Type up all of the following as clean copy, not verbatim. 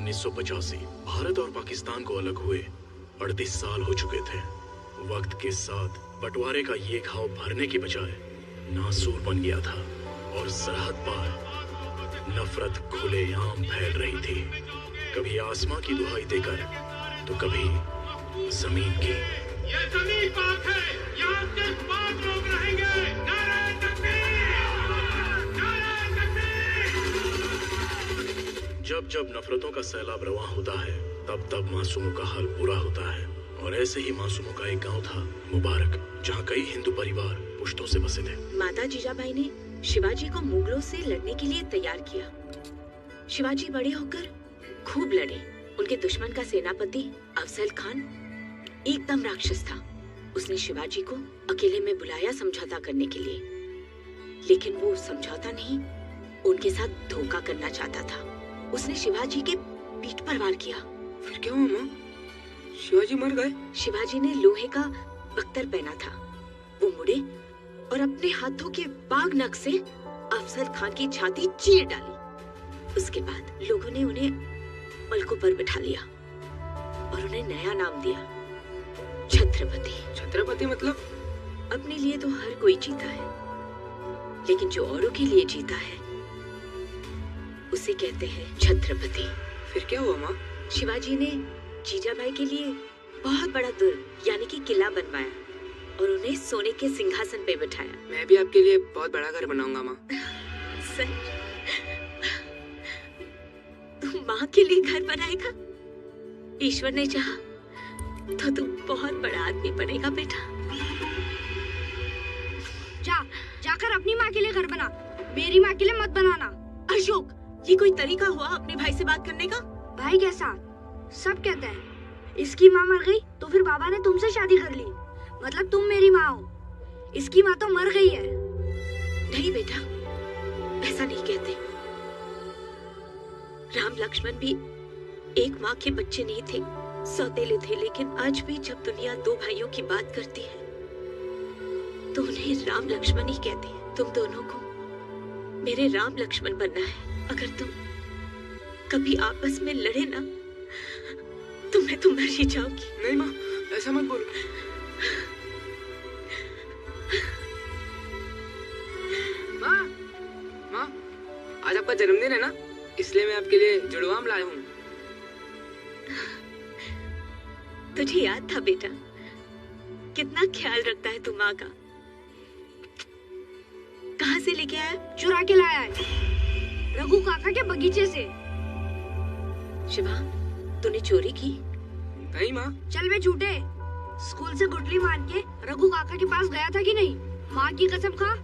1985 भारत और पाकिस्तान को अलग हुए 38 साल हो चुके थे। वक्त के साथ बंटवारे का ये घाव भरने की बजाय नासूर बन गया था और सरहद पार नफरत खुलेआम फैल रही थी, कभी आसमां की दुहाई देकर तो कभी जमीन की। ये जमीन पाक है, यहाँ सिर्फ पाक लोग रहेंगे। नारे तकबीर! नारे तकबीर! जब जब नफरतों का सैलाब रवां होता है तब तब मासूमों का हाल बुरा होता है। और ऐसे ही मासूमों का एक गांव था मुबारक, जहां कई हिंदू परिवार पुश्तों से बसे थे। माता जीजाबाई ने शिवाजी को मुगलों से लड़ने के लिए तैयार किया। शिवाजी बड़े होकर खूब लड़े। उनके दुश्मन का सेनापति अफजल खान एकदम राक्षस था। उसने शिवाजी को अकेले में बुलाया समझौता करने के लिए, लेकिन वो समझौता नहीं, उनके साथ धोखा करना चाहता था। उसने शिवाजी के पीठ पर वार किया। फिर क्या हुआ माँ? शिवाजी मर गए? शिवाजी ने लोहे का बख्तर पहना था। वो मुड़े और अपने हाथों के बाग नख से अफजल खान की छाती चीर डाली। उसके बाद लोगों ने उन्हें पलकों पर बिठा लिया और उन्हें नया नाम दिया, छत्रपति। छत्रपति मतलब? अपने लिए तो हर कोई जीता है, लेकिन जो औरों के लिए जीता है उसे कहते हैं छत्रपति। फिर क्या हुआ माँ? शिवाजी ने जीजाबाई के लिए बहुत बड़ा दुर्ग यानी कि किला बनवाया और उन्हें सोने के सिंहासन पे बिठाया। मैं भी आपके लिए बहुत बड़ा घर बनाऊंगा माँ। सच? तू माँ के लिए घर बनाएगा? ईश्वर ने चाहा तो तू बहुत बड़ा आदमी बनेगा बेटा। जाकर अपनी माँ के लिए घर बना, मेरी माँ के लिए मत बनाना। अशोक, ये कोई तरीका हुआ अपने भाई से बात करने का? भाई कैसा? सब कहते हैं इसकी माँ मर गई तो फिर बाबा ने तुमसे शादी कर ली, मतलब तुम मेरी माँ हो। इसकी माँ तो मर गई है। नहीं बेटा, ऐसा नहीं कहते। राम लक्ष्मण भी एक माँ के बच्चे नहीं थे, सौतेले थे, लेकिन आज भी जब दुनिया दो भाइयों की बात करती है तो उन्हें राम लक्ष्मण ही कहते हैं। तुम दोनों को मेरे राम लक्ष्मण बनना है। अगर तुम कभी आपस में लड़े ना तो मैं तो मर ही जाऊंगी। नहीं माँ, ऐसा मत बोलो। माँ, माँ, आज आपका जन्मदिन है ना, इसलिए मैं आपके लिए जुड़वा आम लाया हूँ। तुझे याद था बेटा? कितना ख्याल रखता है तू माँ का। कहाँ से लेके आया? चुरा के लाया है, रघु काका के बगीचे से। शिवा, तूने चोरी की? नहीं माँ। चल बे झूठे, स्कूल से गुटली मान के रघु काका के पास गया था कि नहीं? माँ की कसम खा।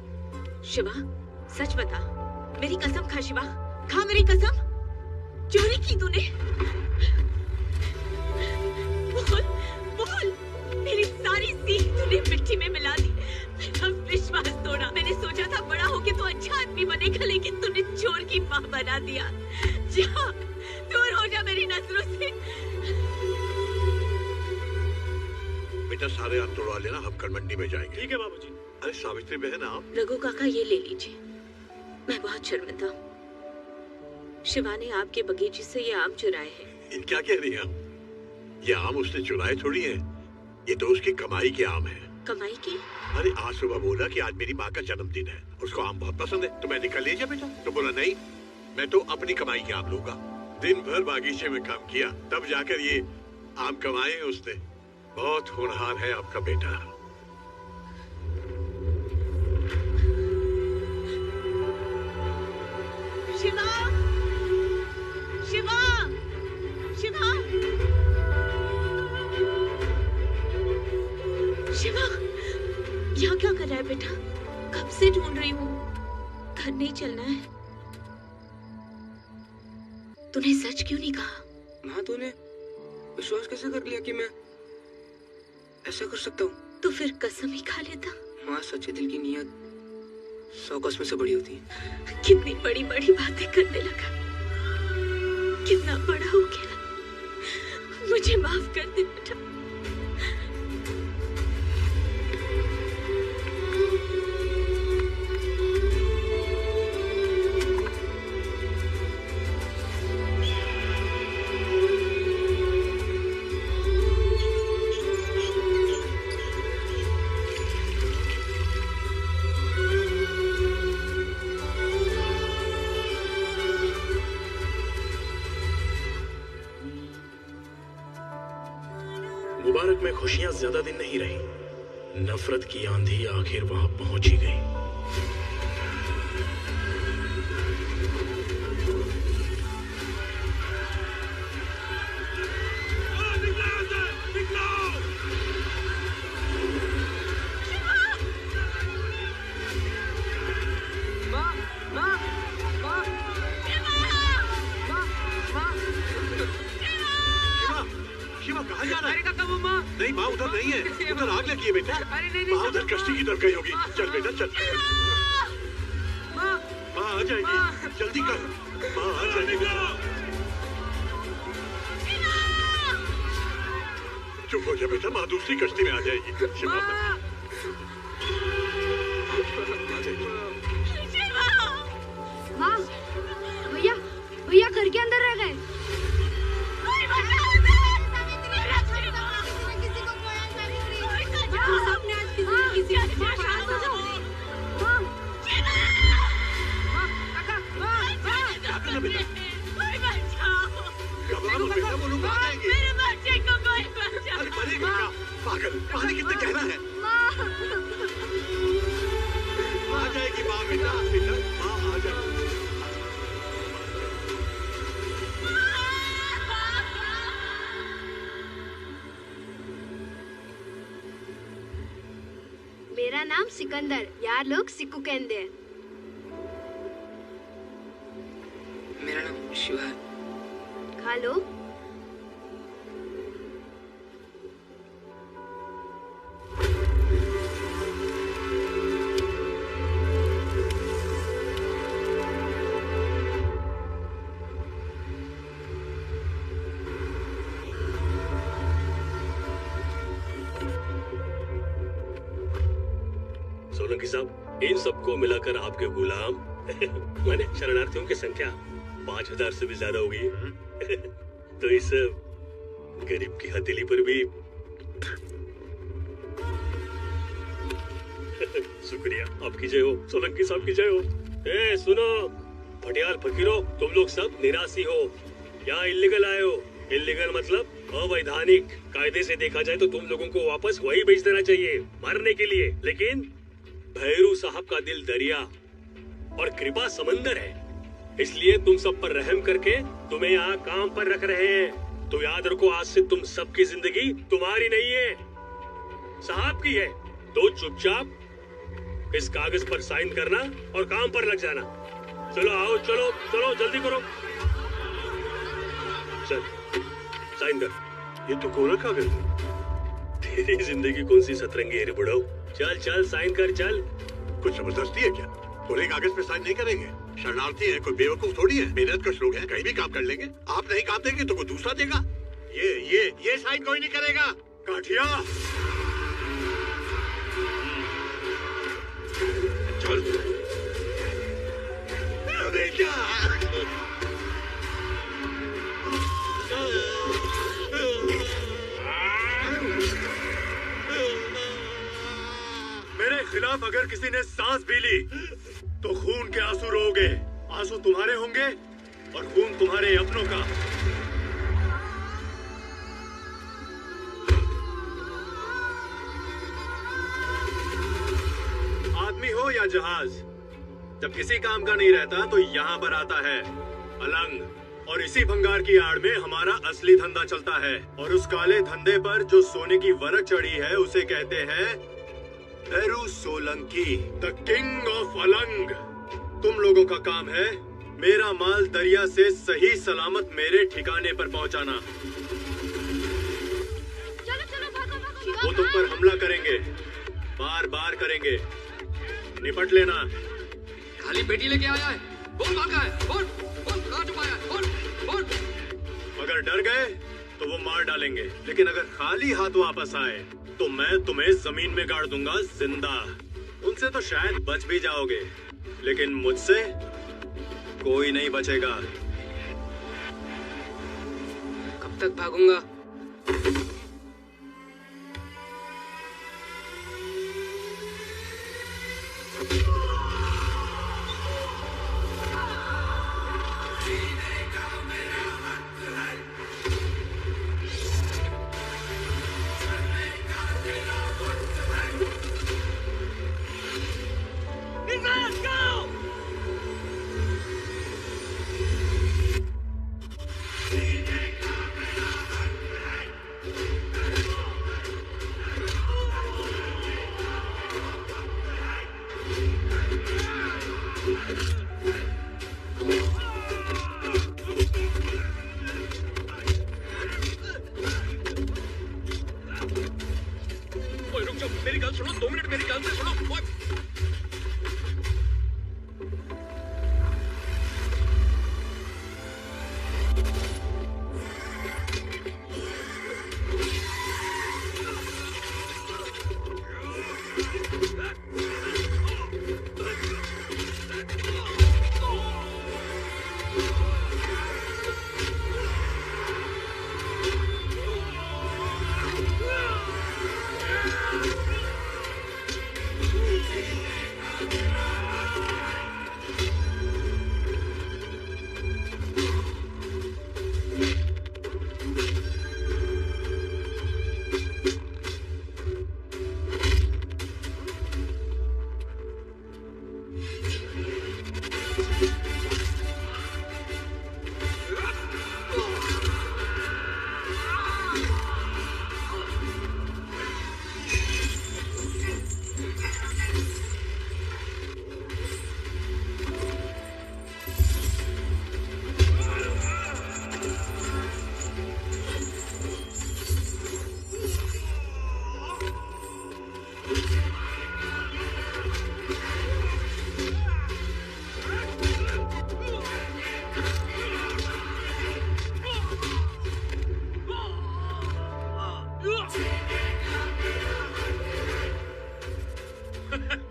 शिवा, सच बता। मेरी कसम खा शिवा, खा मेरी कसम। चोरी की तूने? बोल, बोल। मेरी सारी सीख तूने मिट्टी में मिला दी। मेरा विश्वास तोड़ा। मैंने सोचा था बड़ा होके तो अच्छा आदमी बनेगा, लेकिन तूने चोर की माँ बना दिया। जा, दूर हो जा मेरी नजरों से। बेटा सारे आप तोड़वा लेना, हम कल मंडी में जाएंगे। ठीक है बाबूजी। अरे सावित्री बहन आप? रघु काका ये ले लीजिए, मैं बहुत शर्मिंदा हूँ। शिवा ने आपके बगीचे से ये आम चुराए हैं। इन क्या कह रही हैं आप? ये आम उसने चुराए थोड़ी है, ये तो उसकी कमाई के आम है। कमाई की? अरे आज सुबह बोला कि आज मेरी माँ का जन्मदिन है, उसको आम बहुत पसंद है, तो मैंने कहा ले जा बेटा। तो बोला नहीं, मैं तो अपनी कमाई के आम लूंगा। दिन भर बागीचे में काम किया, तब जाकर ये आम कमाए उसने। बहुत होनहार है आपका बेटा। शिवा, शिवा, शिवा, शिवा, यहाँ क्या कर रहा है बेटा? कब से ढूंढ रही हूँ। घर नहीं चलना है? तूने सच क्यों नहीं कहा? माँ, तूने विश्वास कैसे कर लिया कि मैं ऐसा कर सकता हूँ? तो फिर कसम ही खा लेता। माँ, सच्चे दिल की नीयत 100 कसम से बड़ी होती है। कितनी बड़ी बड़ी बातें करने लगा, कितना बड़ा हो गया। मुझे माफ कर दे बेटा। मुबारक में खुशियां ज्यादा दिन नहीं रही। नफरत की आंधी आखिर वहां पहुंच ही गई। नहीं माँ उधर नहीं है, उधर आग लगी है बेटा। माँ उधर कश्ती की तरफ गई होगी। चल बेटा चल। माँ आ जाएगी, जल्दी कर। माँ आ जाएगी। चुप हो जा बेटा, माँ दूसरी कश्ती में आ जाएगी। शिवा माँ, भैया भैया घर के अंदर रह गए। पागल, पानी कितना गहरा है। आ जाएगी माँ बेटा, बेटा माँ आ जाएगी। मेरा नाम सिकंदर, यार लोग सिक्कू कहते हैं। मेरा नाम शिवा। खा लो। सोलंकी साहब, इन सबको मिलाकर आपके गुलाम माने शरणार्थियों की संख्या 5000 से भी ज्यादा होगी। तो इस गरीब की हथेली पर भी शुक्रिया। आपकी जय हो, सोलंकी साहब की जय हो। ए सुनो भटियाल फकीरों, तुम लोग सब निराशी हो, यहाँ इल्लीगल आए हो। इल्लीगल मतलब अवैधानिक। कायदे से देखा जाए तो तुम लोगों को वापस वही भेज देना चाहिए मरने के लिए, लेकिन भैरू साहब का दिल दरिया और कृपा समंदर है, इसलिए तुम सब पर रहम करके तुम्हें यहाँ काम पर रख रहे हैं। तो याद रखो, आज से तुम सबकी जिंदगी तुम्हारी नहीं है, साहब की है। तो चुपचाप इस कागज पर साइन करना और काम पर लग जाना। चलो आओ, चलो चलो जल्दी करो। चल साइन कर। ये तो कोरा कागज है। तेरी जिंदगी कौन सी सतरंगी है रे बुढ़ाऊ। चल चल साइन कर चल। कुछ जबरदस्ती है क्या? कोरे कागज पे साइन नहीं करेंगे। शरणार्थी है, कोई बेवकूफ थोड़ी है। मेहनतकश लोग हैं, कहीं भी काम कर लेंगे। आप नहीं काम देंगे तो कोई दूसरा देगा। ये साइन कोई नहीं करेगा। काठिया चल। अरे क्या मेरे खिलाफ अगर किसी ने सांस भी ली तो खून के आंसू रोगे। आंसू तुम्हारे होंगे और खून तुम्हारे अपनों का। आदमी हो या जहाज, जब किसी काम का नहीं रहता तो यहाँ पर आता है अलंग। और इसी भंगार की आड़ में हमारा असली धंधा चलता है। और उस काले धंधे पर जो सोने की वरक चढ़ी है उसे कहते हैं Bhairu Solanki, the king of Alang. तुम लोगों का काम है मेरा माल दरिया से सही सलामत मेरे ठिकाने पर पहुंचाना। चलो चलो भागो भागो। वो तुम पर हमला करेंगे, बार बार करेंगे, निपट लेना। खाली बेटी लेके आया है, बोल भागा है, बोल बोल कहाँ छुपाया है, बोल बोल। अगर डर गए तो वो मार डालेंगे, लेकिन अगर खाली हाथ वापस आए तो मैं तुम्हें जमीन में गाड़ दूंगा जिंदा। उनसे तो शायद बच भी जाओगे, लेकिन मुझसे कोई नहीं बचेगा। कब तक भागूंगा? सुनो 2 मिनट मेरी गल से सुनो। ओए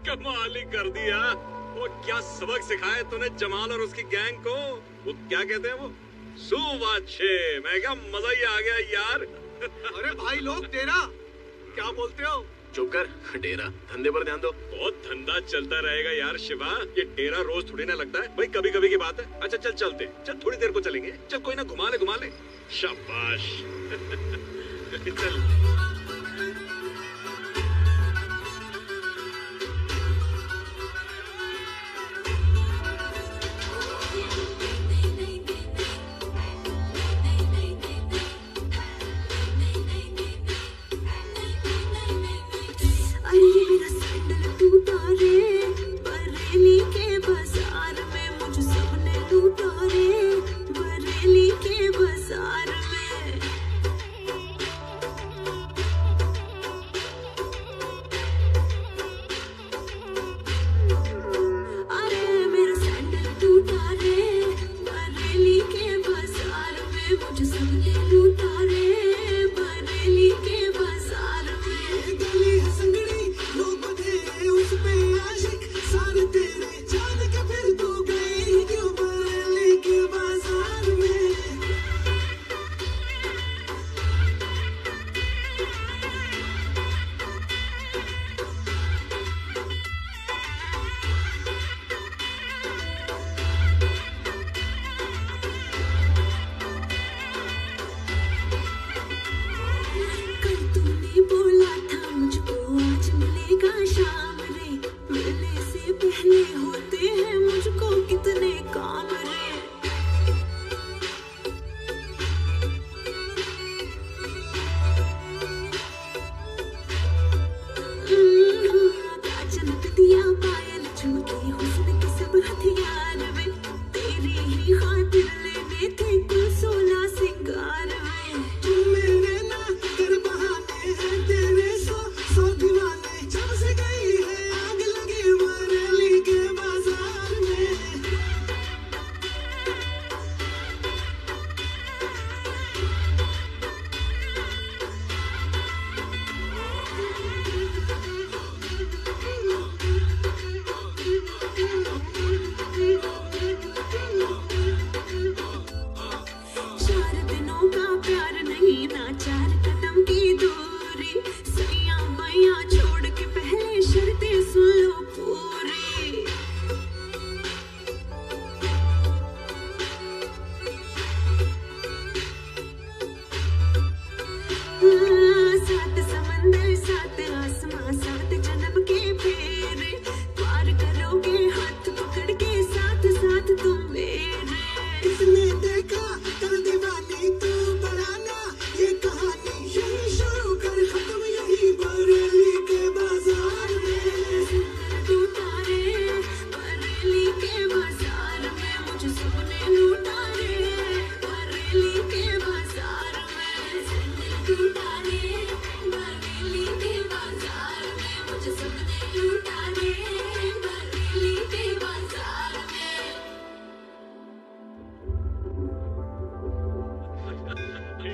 कमाल ही कर दिया। वो क्या सबक सिखाया तूने जमाल और उसकी गैंग को? वो क्या कहते हैं वो? सुवाचे। मैं क्या मजा ही आ गया यार। अरे भाई लोग तेरा क्या बोलते हो? चुप कर, डेरा धंधे पर ध्यान दो। बहुत धंधा चलता रहेगा यार शिवा, ये डेरा रोज थोड़ी ना लगता है भाई, कभी कभी की बात है। अच्छा चल चलते, चल थोड़ी देर को चलेंगे, चल कोई ना घुमा ले। शाबाश। चल बरेली के बाजार में मुझ सबने लूटा रे, बरेली के बाजार में।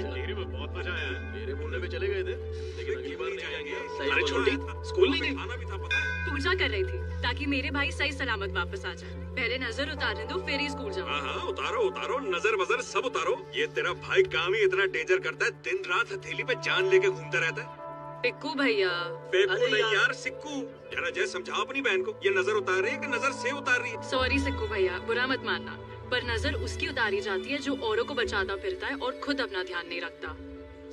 टिहरी में बहुत मजा आया है। मेरे बोलने पे चले गए थे, लेकिन अगली बार नहीं आएंगे। अरे छोटी, स्कूल नहीं गई? खाना भी था पता है। पूजा कर रही थी ताकि मेरे भाई सही सलामत वापस आ जाए। पहले नजर उतारने दो, फिर ही स्कूल जाओ। हाँ उतारो उतारो, नजर वजर सब उतारो। ये तेरा भाई काम ही इतना डेंजर करता है, दिन रात हथेली पे जान लेके घूमता रहता है। पिक्कू भैया। बेकू नहीं यार, सिक्कू। जरा जय समझाओ अपनी बहन को, ये नजर उतार रही है कि नजर से उतार रही है? सॉरी सिक्कू भैया, बुरा मत मानना, पर नजर उसकी उतारी जाती है जो औरों को बचाता फिरता है और खुद अपना ध्यान नहीं रखता।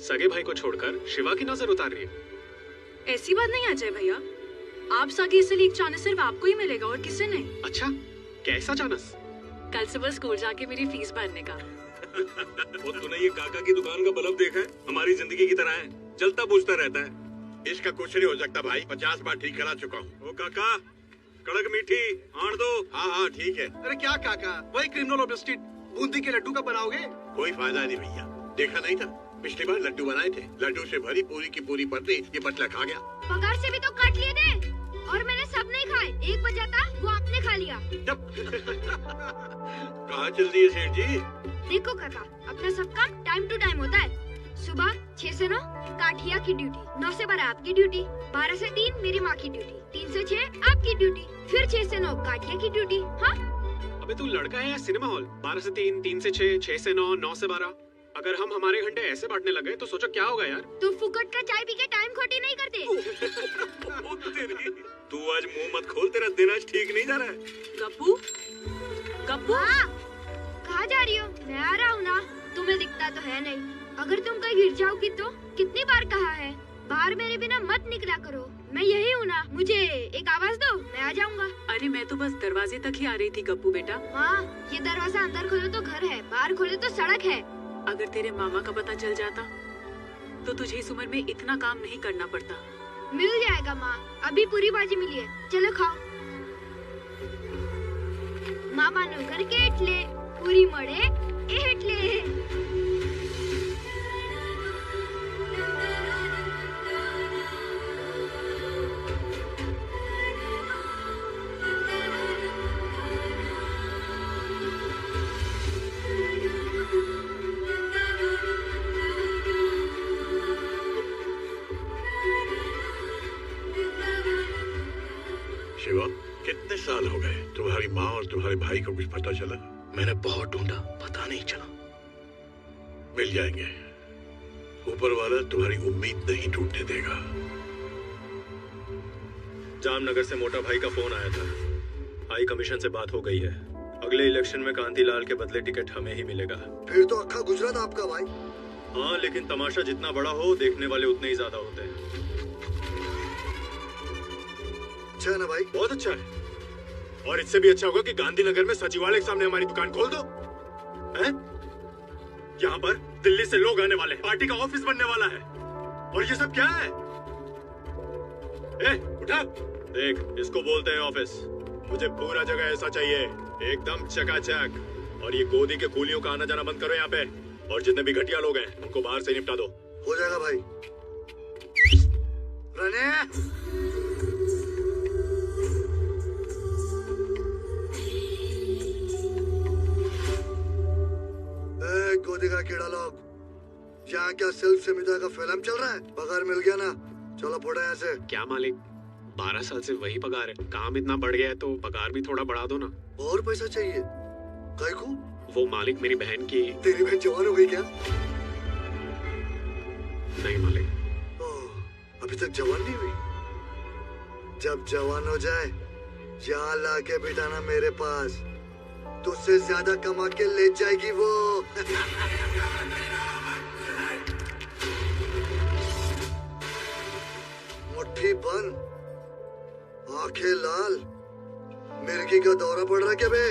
सगे भाई को छोड़कर शिवा की नजर उतार रही है। ऐसी बात नहीं अजय भैया, आप सगे इसलिए एक चांस सिर्फ आपको ही मिलेगा और किसी नहीं। अच्छा, कैसा चानस? कल सुबह स्कूल जाके मेरी फीस भरने का। वो तूने ये काका की दुकान का बल्ब देखा है? हमारी जिंदगी की तरह है, जलता बुझता रहता है। इसका कुछ नहीं हो सकता भाई, 50 बार ठीक करा चुका हूँ। ओ काका, कड़क मीठी आण दो। हाँ हाँ ठीक है। अरे क्या काका, वही criminal of the street Bundi के लड्डू का बनाओगे? कोई फायदा नहीं भैया, देखा नहीं था पिछली बार लड्डू बनाए थे, लड्डू से भरी पूरी की पूरी पत्नी ये पतला खा गया। पगार से भी तो काट लिए थे और मैंने सब नहीं खाए, एक बचा था वो आपने खा लिया। कहाँ चल रही है सेठ जी? देखो काका, अपना सब काम टाइम टू टाइम होता है। सुबह 6 से 9 काठिया की ड्यूटी, 9 से 12 आपकी ड्यूटी, 12 से 3 मेरी माँ की ड्यूटी, 3 से 6 आपकी ड्यूटी, फिर 6 से 9 काठिया की ड्यूटी। हाँ अबे तू लड़का है या सिनेमा हॉल? 12 से 3, 3 से 6, 6 से 9, 9 से 12। अगर हम हमारे घंटे ऐसे बांटने लगे तो सोचो क्या होगा यार। तो फुकट का चाय पी के टाइम खोटी नहीं करते। तू आज मुंह मत खोल, तेरा दिन आज ठीक नहीं जा रहा है। गप्पू, गप्पू। कहाँ जा रही हो? मैं आ रहा हूँ ना, तुम्हें दिखता तो है नहीं। अगर तुम कहीं गिर जाओगी तो कितनी बार कहा है, बाहर मेरे बिना मत निकला करो। मैं यही हूँ ना, मुझे एक आवाज दो, मैं आ जाऊंगा। अरे मैं तो बस दरवाजे तक ही आ रही थी गप्पू बेटा। हाँ, ये दरवाजा अंदर खोलो तो घर है, बाहर खोलो तो सड़क है। अगर तेरे मामा का पता चल जाता तो तुझे इस उम्र में इतना काम नहीं करना पड़ता। मिल जाएगा माँ, अभी पूरी बाजी मिली है, चलो खाओ। मामा नो करके एटले, पूरी मड़े एटले। शिवा, कितने साल हो गए तुम्हारी माँ और तुम्हारे भाई को कुछ पता चला? मैंने बहुत ढूंढा, पता नहीं चला। मिल जाएंगे, ऊपर वाला तुम्हारी उम्मीद नहीं टूटने देगा। जामनगर से मोटा भाई का फोन आया था, हाई कमीशन से बात हो गई है। अगले इलेक्शन में कांतीलाल के बदले टिकट हमें ही मिलेगा। फिर तो अक्खा गुजरात आपका भाई। हाँ, लेकिन तमाशा जितना बड़ा हो, देखने वाले उतने ही ज्यादा होते हैं। अच्छा है ना भाई? बहुत अच्छा है, और इससे भी अच्छा होगा कि गांधीनगर में सचिवालय के सामने हमारी दुकान खोल दो। हैं? यहाँ पर दिल्ली से लोग आने वाले हैं, पार्टी का ऑफिस बनने वाला है, और ये सब क्या है? उठा, देख, इसको बोलते हैं ऑफिस। मुझे पूरा जगह ऐसा चाहिए, एकदम चकाचक। और ये गोदी के कूलियों का आना जाना बंद करो यहाँ पे, और जितने भी घटिया लोग हैं उनको बाहर से निपटा दो। हो जाएगा भाई। रने गोदी का कीड़ा लोग, यहाँ क्या सेल्फ समिता का फिल्म चल रहा है? पगार मिल गया ना, चलो फोड़ा यहाँ से। क्या मालिक, 12 साल से वही पगार है, काम इतना बढ़ गया है तो पगार भी थोड़ा बढ़ा दो ना। और पैसा चाहिए? काय को? वो मालिक मेरी बहन की। तेरी बहन जवान हो गई क्या? नहीं मालिक। अभी तक जवान नहीं हुई? जब जवान हो जाए यहाँ लाके बिठाना मेरे पास, तुझसे ज्यादा कमा के ले जाएगी वो। मुट्ठी बंद, आंखें लाल, मिर्गी का दौरा पड़ रहा क्या बे?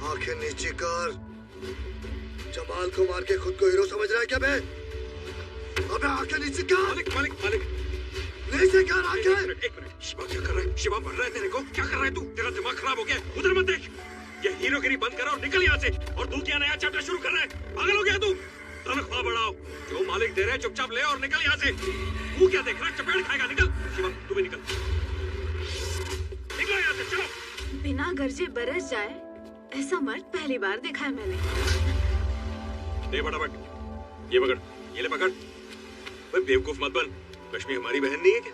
आंखें नीची कर, जमाल को मार के खुद को हीरो समझ रहा है क्या बे? अबे आंखें नीची कर। मालिक मालिक मालिक, नीचे कर आंखें। एक मिनट, शिवा क्या कर रहा है? शिवा मर रहा है तेरे को? क्या कर रहा है तू? तेरा दिमाग खराब हो गया, उधर मत देख। ये हीरोगिरी बंद करो और निकल यहाँ से। और तू क्या नया चैप्टर शुरू कर रहा है? पागल हो गया तू? तनख्वाह बढ़ाओ, जो मालिक दे रहे हैं चुपचाप ले और निकल यहाँ से। तू क्या देख रहा है? चपेट खाएगा, निकल। शिवा तू भी निकल, निकलो यहाँ से, चलो। बिना गरजे बरस जाए ऐसा मर्द पहली बार देखा है मैंने। दे फटाफट, ये पकड़, ये ले पकड़। भाई बेवकूफ मत बन, कश्मीर हमारी बहन नहीं है क्या?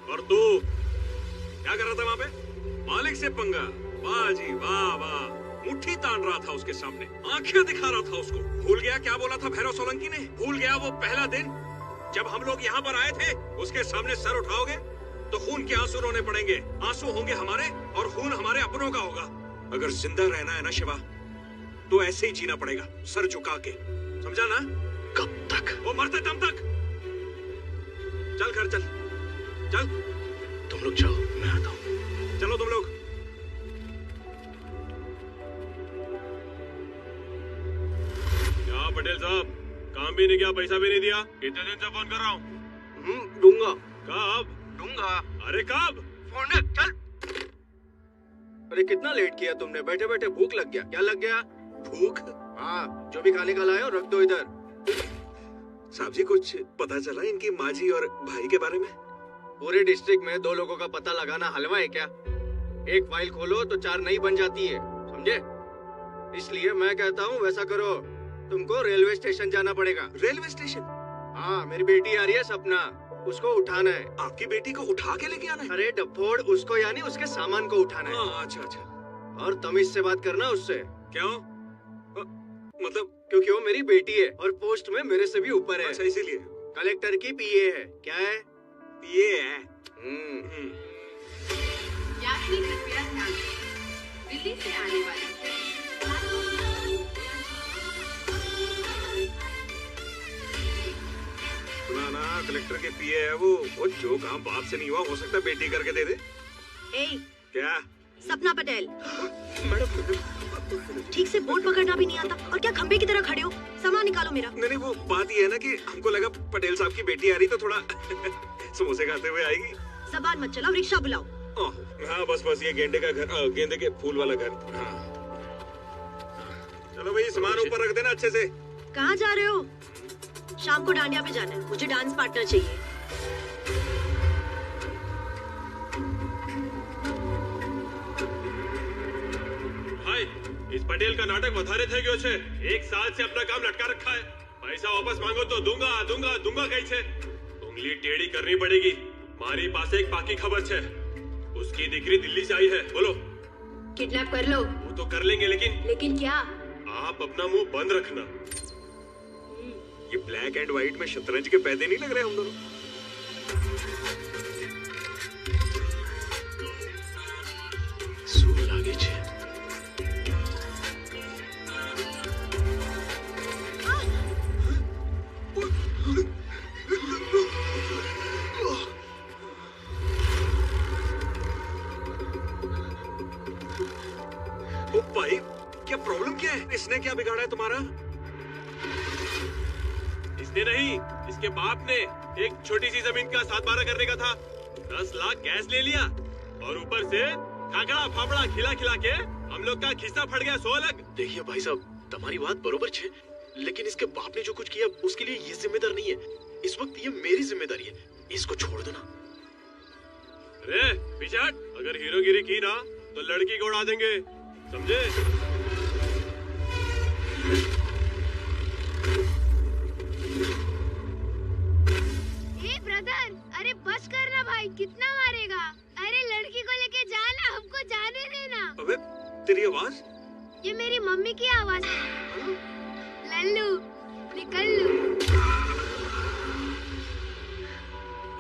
और तू क्या कर रहा था वहाँ पे? मालिक से पंगा। वाह जी वाह वाह, मुट्ठी तान रहा था उसके सामने, आंखें दिखा रहा था उसको। भूल गया क्या बोला था भैरव सोलंकी ने? भूल गया वो पहला दिन जब हम लोग यहाँ पर आए थे? उसके सामने सर उठाओगे तो खून के आंसू रोने पड़ेंगे। आंसू होंगे हमारे और खून हमारे अपनों का होगा। अगर जिंदा रहना है ना शिवा, तो ऐसे ही जीना पड़ेगा, सर झुका के, समझा ना? कब तक? वो मरते दम तक। चल घर चल, चल। तुम लोग जाओ, मैं आता हूँ। चलो तुम लोग। क्या पटेल साहब, काम भी नहीं किया, पैसा भी नहीं दिया? कितने दिन से फोन कर रहा हूँ। दूंगा। कब दूंगा? अरे कब? फोन चल। अरे कितना लेट किया तुमने? बैठे बैठे भूख लग गया। क्या लग गया? भूख? हाँ, जो भी खाने का लाए हो रख दो इधर। साहब जी, कुछ पता चला इनकी माँ जी और भाई के बारे में? पूरे डिस्ट्रिक्ट में 2 लोगों का पता लगाना हलवा है क्या? एक फाइल खोलो तो 4 नई बन जाती है, समझे? इसलिए मैं कहता हूँ वैसा करो, तुमको रेलवे स्टेशन जाना पड़ेगा। Railway station? हाँ, मेरी बेटी आ रही है सपना, उसको उठाना है। आपकी बेटी को उठा के लेके आना है? अरे डफोड़, उसको यानी उसके सामान को उठाना है। अच्छा अच्छा। और तमीज से बात करना उससे। क्यों? मतलब क्योंकि वो मेरी बेटी है और पोस्ट में मेरे से भी ऊपर है। अच्छा, इसीलिए। कलेक्टर की पीए है। क्या है? पीए है। यात्री कृपया ध्यान दें, दिल्ली से आने वाली सुना ना, कलेक्टर के पीए है वो जो काम बाप से नहीं हुआ हो सकता बेटी करके दे दे। क्या? सपना पटेल। मैडम, ठीक से बोर्ड पकड़ना भी नहीं आता और क्या खंबे की तरह खड़े हो? सामान निकालो मेरा। नहीं, वो बात ये है ना कि हमको लगा पटेल साहब की बेटी आ रही तो थोड़ा समोसे खाते हुए आएगी। जबान मत चलाओ, रिक्शा बुलाओ। हाँ बस ये गेंदे का घर, गेंदे के फूल वाला घर। हाँ। चलो भाई, सामान ऊपर रख देना अच्छे से। कहाँ जा रहे हो? शाम को डांडिया पे जाना है, मुझे डांस पार्टनर चाहिए। इस पटेल का नाटक વધારે થઈ ગયો છે। 1 साल से अपना काम लटका रखा है। पैसा वापस मांगो तो दूंगा कहीं से। उंगली टेढ़ी करनी पड़ेगी। मारी पास एक पाकी खबर है, उसकी दिकरी दिल्ली से आई है। बोलो। किडनैप कर लो। वो तो कर लेंगे, लेकिन क्या? आप अपना मुंह बंद रखना। ये ब्लैक एंड व्हाइट में शतरंज के पैदे नहीं लग रहे हम दोनों? सूर लागे छे। भाई, क्या प्रॉब्लम क्या है? इसने क्या बिगाड़ा है तुम्हारा? इसने नहीं, इसके बाप ने। एक छोटी सी जमीन का 7-12 करने का था, 10 लाख गैस ले लिया और ऊपर से खाकड़ा फाफड़ा खिला के हम लोग का खिस्सा फट गया 100 अलग। देखिए भाई साहब, तुम्हारी बात बरोबर है, लेकिन इसके बाप ने जो कुछ किया उसके लिए ये जिम्मेदार नहीं है। इस वक्त ये मेरी जिम्मेदारी है, इसको छोड़ दो ना। अरे पिछाड़, अगर हीरोगिरी की ना तो लड़की को उड़ा देंगे, समझे? ब्रदर, अरे बस करना भाई, कितना मारेगा? अरे लड़की को लेके जाना, हमको जाने देना। अबे तेरी आवाज? ये मेरी मम्मी की आवाज है। लल्लू, निकल लू।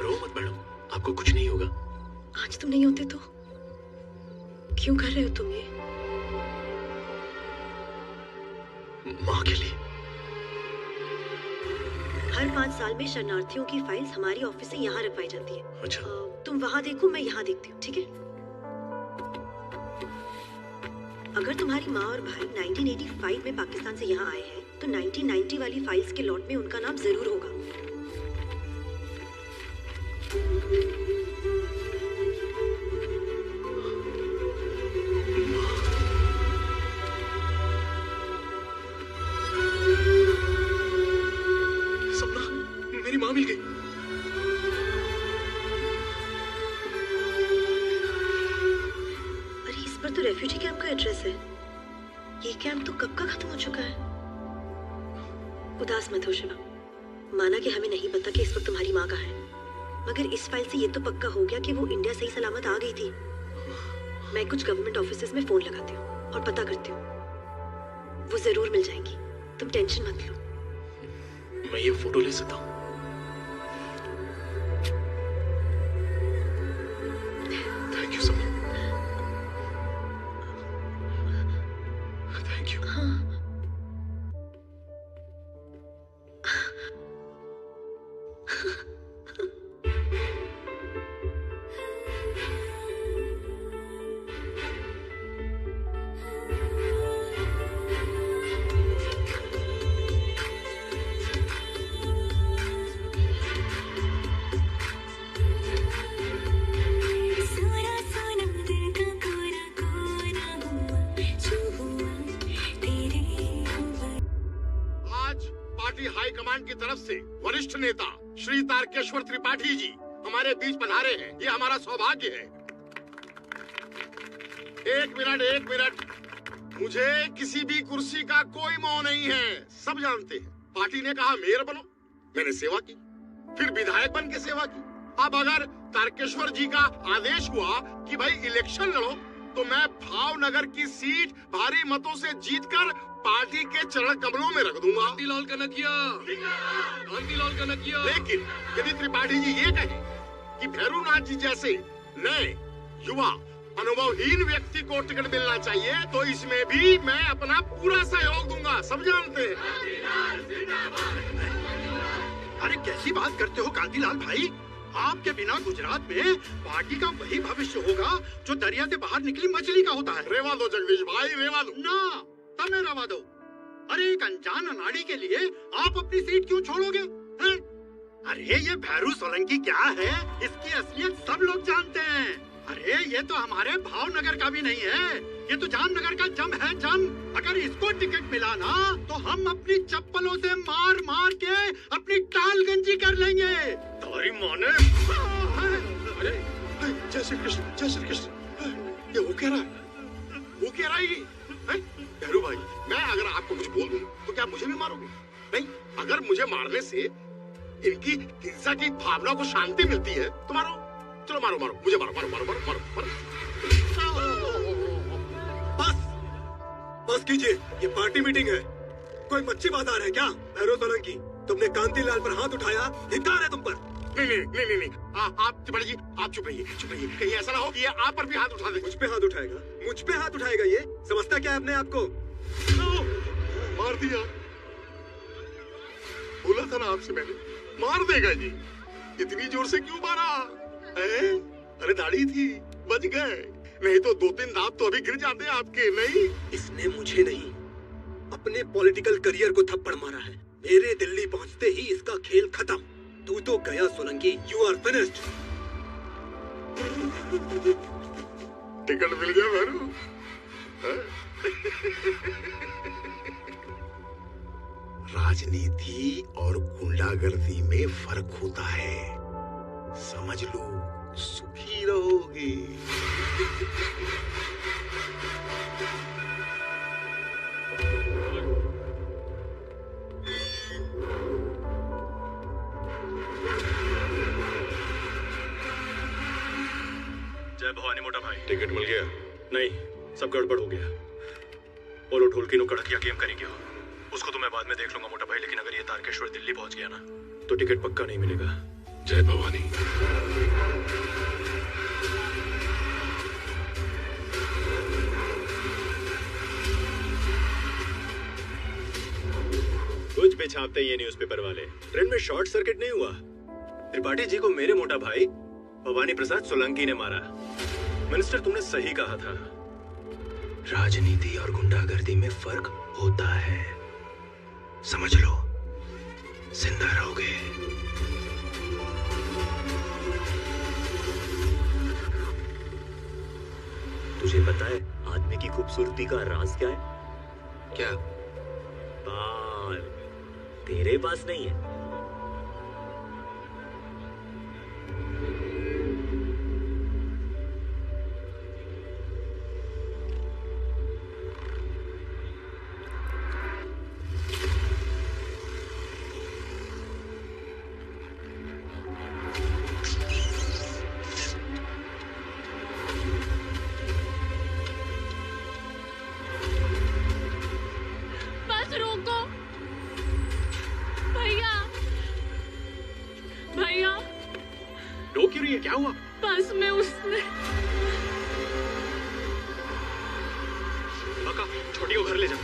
रो मत मैडम, आपको कुछ नहीं होगा। आज तुम नहीं होते तो क्यों कर रहे हो तुम ये? माँ के लिए। हर 5 साल में शरणार्थियों की फाइल्स हमारी ऑफिस से यहाँ रखवाई जाती है। अच्छा। तुम वहाँ देखो, मैं यहाँ देखती हूँ, ठीक है? अगर तुम्हारी माँ और भाई 1985 में पाकिस्तान से यहाँ आए हैं, तो 1990 वाली फाइल्स के लॉट में उनका नाम जरूर होगा। मेरी माँ मिल गई। अरे इस पर तो रेफ्यूजी कैंप का एड्रेस है। ये कैंप तो कब का खत्म हो चुका है। उदास मत हो शिवा। माना कि हमें नहीं पता कि इस वक्त तुम्हारी माँ कहाँ है, मगर इस फाइल से ये तो पक्का हो गया कि वो इंडिया सही सलामत आ गई थी। मैं कुछ गवर्नमेंट ऑफिसेज में फोन लगाती हूँ और पता करती हूँ, वो जरूर मिल जाएंगी, तुम टेंशन मत लो। मैं ये फोटो ले सकता हूँ? Thank you sir. Thank you. High command की तरफ से वरिष्ठ नेता श्री तारकेश्वर त्रिपाठी जी हमारे बीच पधारे हैं। ये हमारा सौभाग्य है। एक मिनट, मुझे किसी भी कुर्सी का कोई मोह नहीं है। सब जानते हैं, पार्टी ने कहा मेयर बनो, मैंने सेवा की, फिर विधायक बन के सेवा की। अब अगर तारकेश्वर जी का आदेश हुआ कि भाई इलेक्शन लड़ो, तो मैं भावनगर की सीट भारी मतों से जीतकर पार्टी के चरण कमलों में रख दूंगा। कांतिलाल कनकिया। लेकिन यदि त्रिपाठी जी ये कहें कि भैरूनाथ जी जैसे नए युवा अनुभवहीन व्यक्ति को टिकट मिलना चाहिए, तो इसमें भी मैं अपना पूरा सहयोग दूंगा। सब जानते हैं। अरे कैसी बात करते हो कांतिलाल भाई, आपके बिना गुजरात में पार्टी का वही भविष्य होगा जो दरिया से बाहर निकली मछली का होता है। रेवा दो जगदीश भाई, रेवा दो ना, तब मैं रवा दो। अरे एक अनजान अनाड़ी के लिए आप अपनी सीट क्यों छोड़ोगे हैं? अरे ये भैरू सोलंकी क्या है, इसकी असलियत सब लोग जानते हैं। अरे ये तो हमारे भावनगर का भी नहीं है, ये तो जामनगर का जम है, जम। अगर इसको टिकट मिला ना, तो हम अपनी चप्पलों से मार मार के अपनी टाल गंजी कर लेंगे। तारी माने। अरे जय श्री कृष्ण, जय श्री कृष्ण। ये वो कह रहा है, वो कह रहा है भैरू भाई, मैं अगर आपको कुछ बोल दूं तो क्या मुझे भी मारोगे? नहीं, अगर मुझे मारने से इनकी हिंसा की भावना को शांति मिलती है तो मारो। चलो मारो, मुझे मारो। बस कीजिए, ये पार्टी मीटिंग है। कोई मच्छी बाजार है क्या? भैरू सोलंकी, तुमने कांतिलाल पर हाथ उठाया, धिक्कार है तुम पर। नहीं। आप त्रिपाठी जी, आप चुप रहिए। कहीं ऐसा ना हो कि ये आप पर भी हाथ उठा दे। मुझ पे हाथ उठाएगा? ये समझता क्या है अपने आप को? मार दिया। बोला था ना आपसे मैंने, मार देगा जी। इतनी जोर से क्यों मारा? अरे दाढ़ी थी, बच गए, नहीं तो 2-3 दांत तो अभी गिर जाते हैं आपके। नहीं, इसने मुझे नहीं, अपने पॉलिटिकल करियर को थप्पड़ मारा है। मेरे दिल्ली पहुंचते ही इसका खेल खत्म। तू तो गया Solanki, you are finished. Ticket मिल गया भैरू। राजनीति और गुंडागर्दी में फर्क होता है, समझ लो, सुखी रहोगे। जय भवानी मोटा भाई। टिकट मिल गया? नहीं, सब गड़बड़ हो गया। ओलो ढोलकी नो कड़किया गेम करेंगे हो, उसको तो मैं बाद में देख लूंगा मोटा भाई, लेकिन अगर ये तारकेश्वर दिल्ली पहुंच गया ना, तो टिकट पक्का नहीं मिलेगा। जय भवानी। कुछ भी छापते ये न्यूज़पेपर वाले। ट्रेन में शॉर्ट सर्किट नहीं हुआ। त्रिपाठी जी को मेरे मोटा भाई भवानी प्रसाद सोलंकी ने मारा। मिनिस्टर, तुमने सही कहा था, राजनीति और गुंडागर्दी में फर्क होता है, समझ लो, जिंदा रहोगे। तुझे पता है आदमी की खूबसूरती का राज क्या है? क्या? बाल। तेरे पास नहीं है। क्या हुआ? बस में उसने बाका, छोटी को घर ले जा।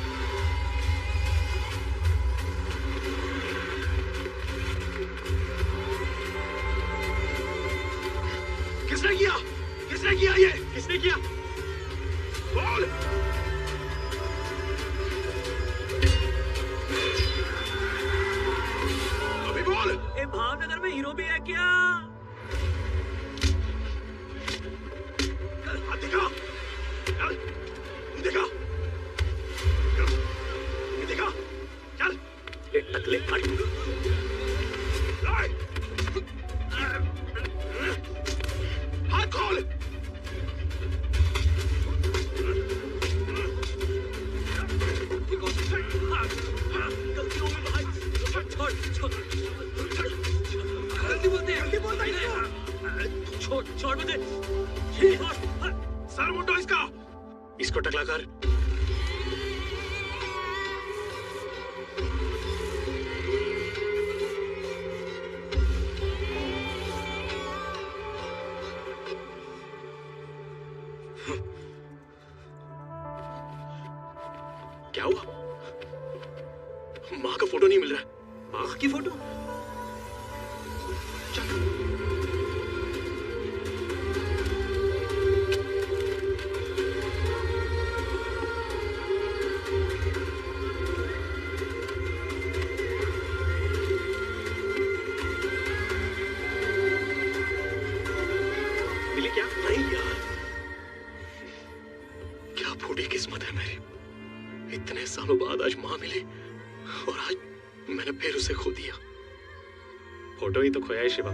किसने किया? किसने किया ये? किसने किया? बोल! अभी बोल! भावनगर में हीरो भी है क्या? हाथ दिखा! चल! दिखा! दिखा! चल! ये टकले हट! हाथ खोल! छोड़ मुझे! सर मुंडो इसका! इसको टकला कर। क्या हुआ? माँ का फोटो नहीं मिल रहा। माँ की फोटो? मिली क्या? नहीं यार, क्या फूटी किस्मत है मेरी। इतने सालों बाद आज माँ मिली और आज मैंने फिर उसे खो दिया। फोटो ही तो खोया है शिवा।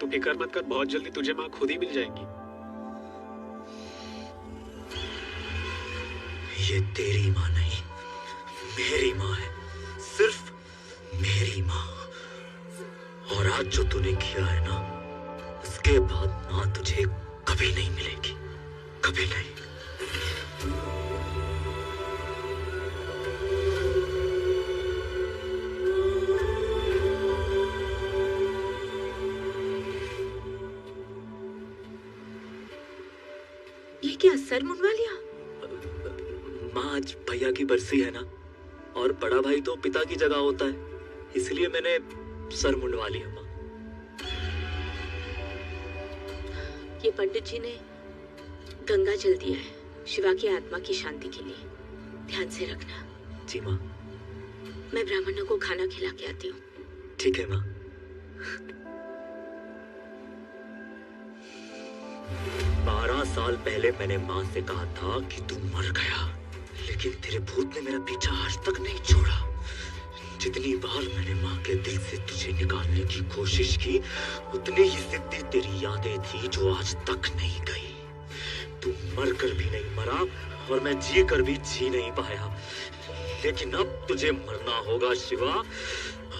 तू फिक्र मत कर, बहुत जल्दी तुझे माँ खुद ही मिल जाएंगी। ये तेरी माँ नहीं, मेरी माँ है, सिर्फ मेरी माँ। और आज जो तूने किया है ना, उसके बाद माँ तुझे कभी नहीं मिलेगी, कभी नहीं। ये क्या सर मुंडवा लिया? माँ आज भैया की बरसी है ना, और बड़ा भाई तो पिता की जगह होता है, इसलिए मैंने सर मुंडवा लिया माँ। ये पंडित जी ने गंगा जल दिया है शिवा की आत्मा की शांति के लिए। ध्यान से रखना। जी माँ। मैं ब्राह्मणों को खाना खिला के आती हूँ। ठीक है माँ। 12 साल पहले मैंने माँ से कहा था कि तू मर गया, लेकिन तेरे भूत ने मेरा पीछा आज तक नहीं छोड़ा। जितनी बार मैंने माँ के दिल से तुझे निकालने की कोशिश की, उतनी ही जिद्दी तेरी यादें थी जो आज तक नहीं गई। तू मर कर भी नहीं मरा और मैं जी कर भी जी नहीं पाया, लेकिन अब तुझे मरना होगा शिवा,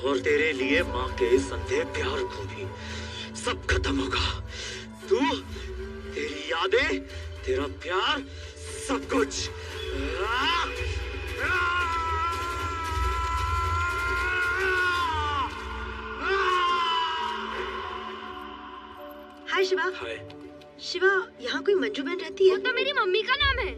और तेरे लिए माँ के इस अंधे प्यार को भी सब खत्म होगा। तू, तेरी यादें, तेरा प्यार, सब कुछ। हाय शिवा। हाय। शिवा, यहाँ कोई मंजू बहन रहती है? वो तो मेरी मम्मी का नाम है।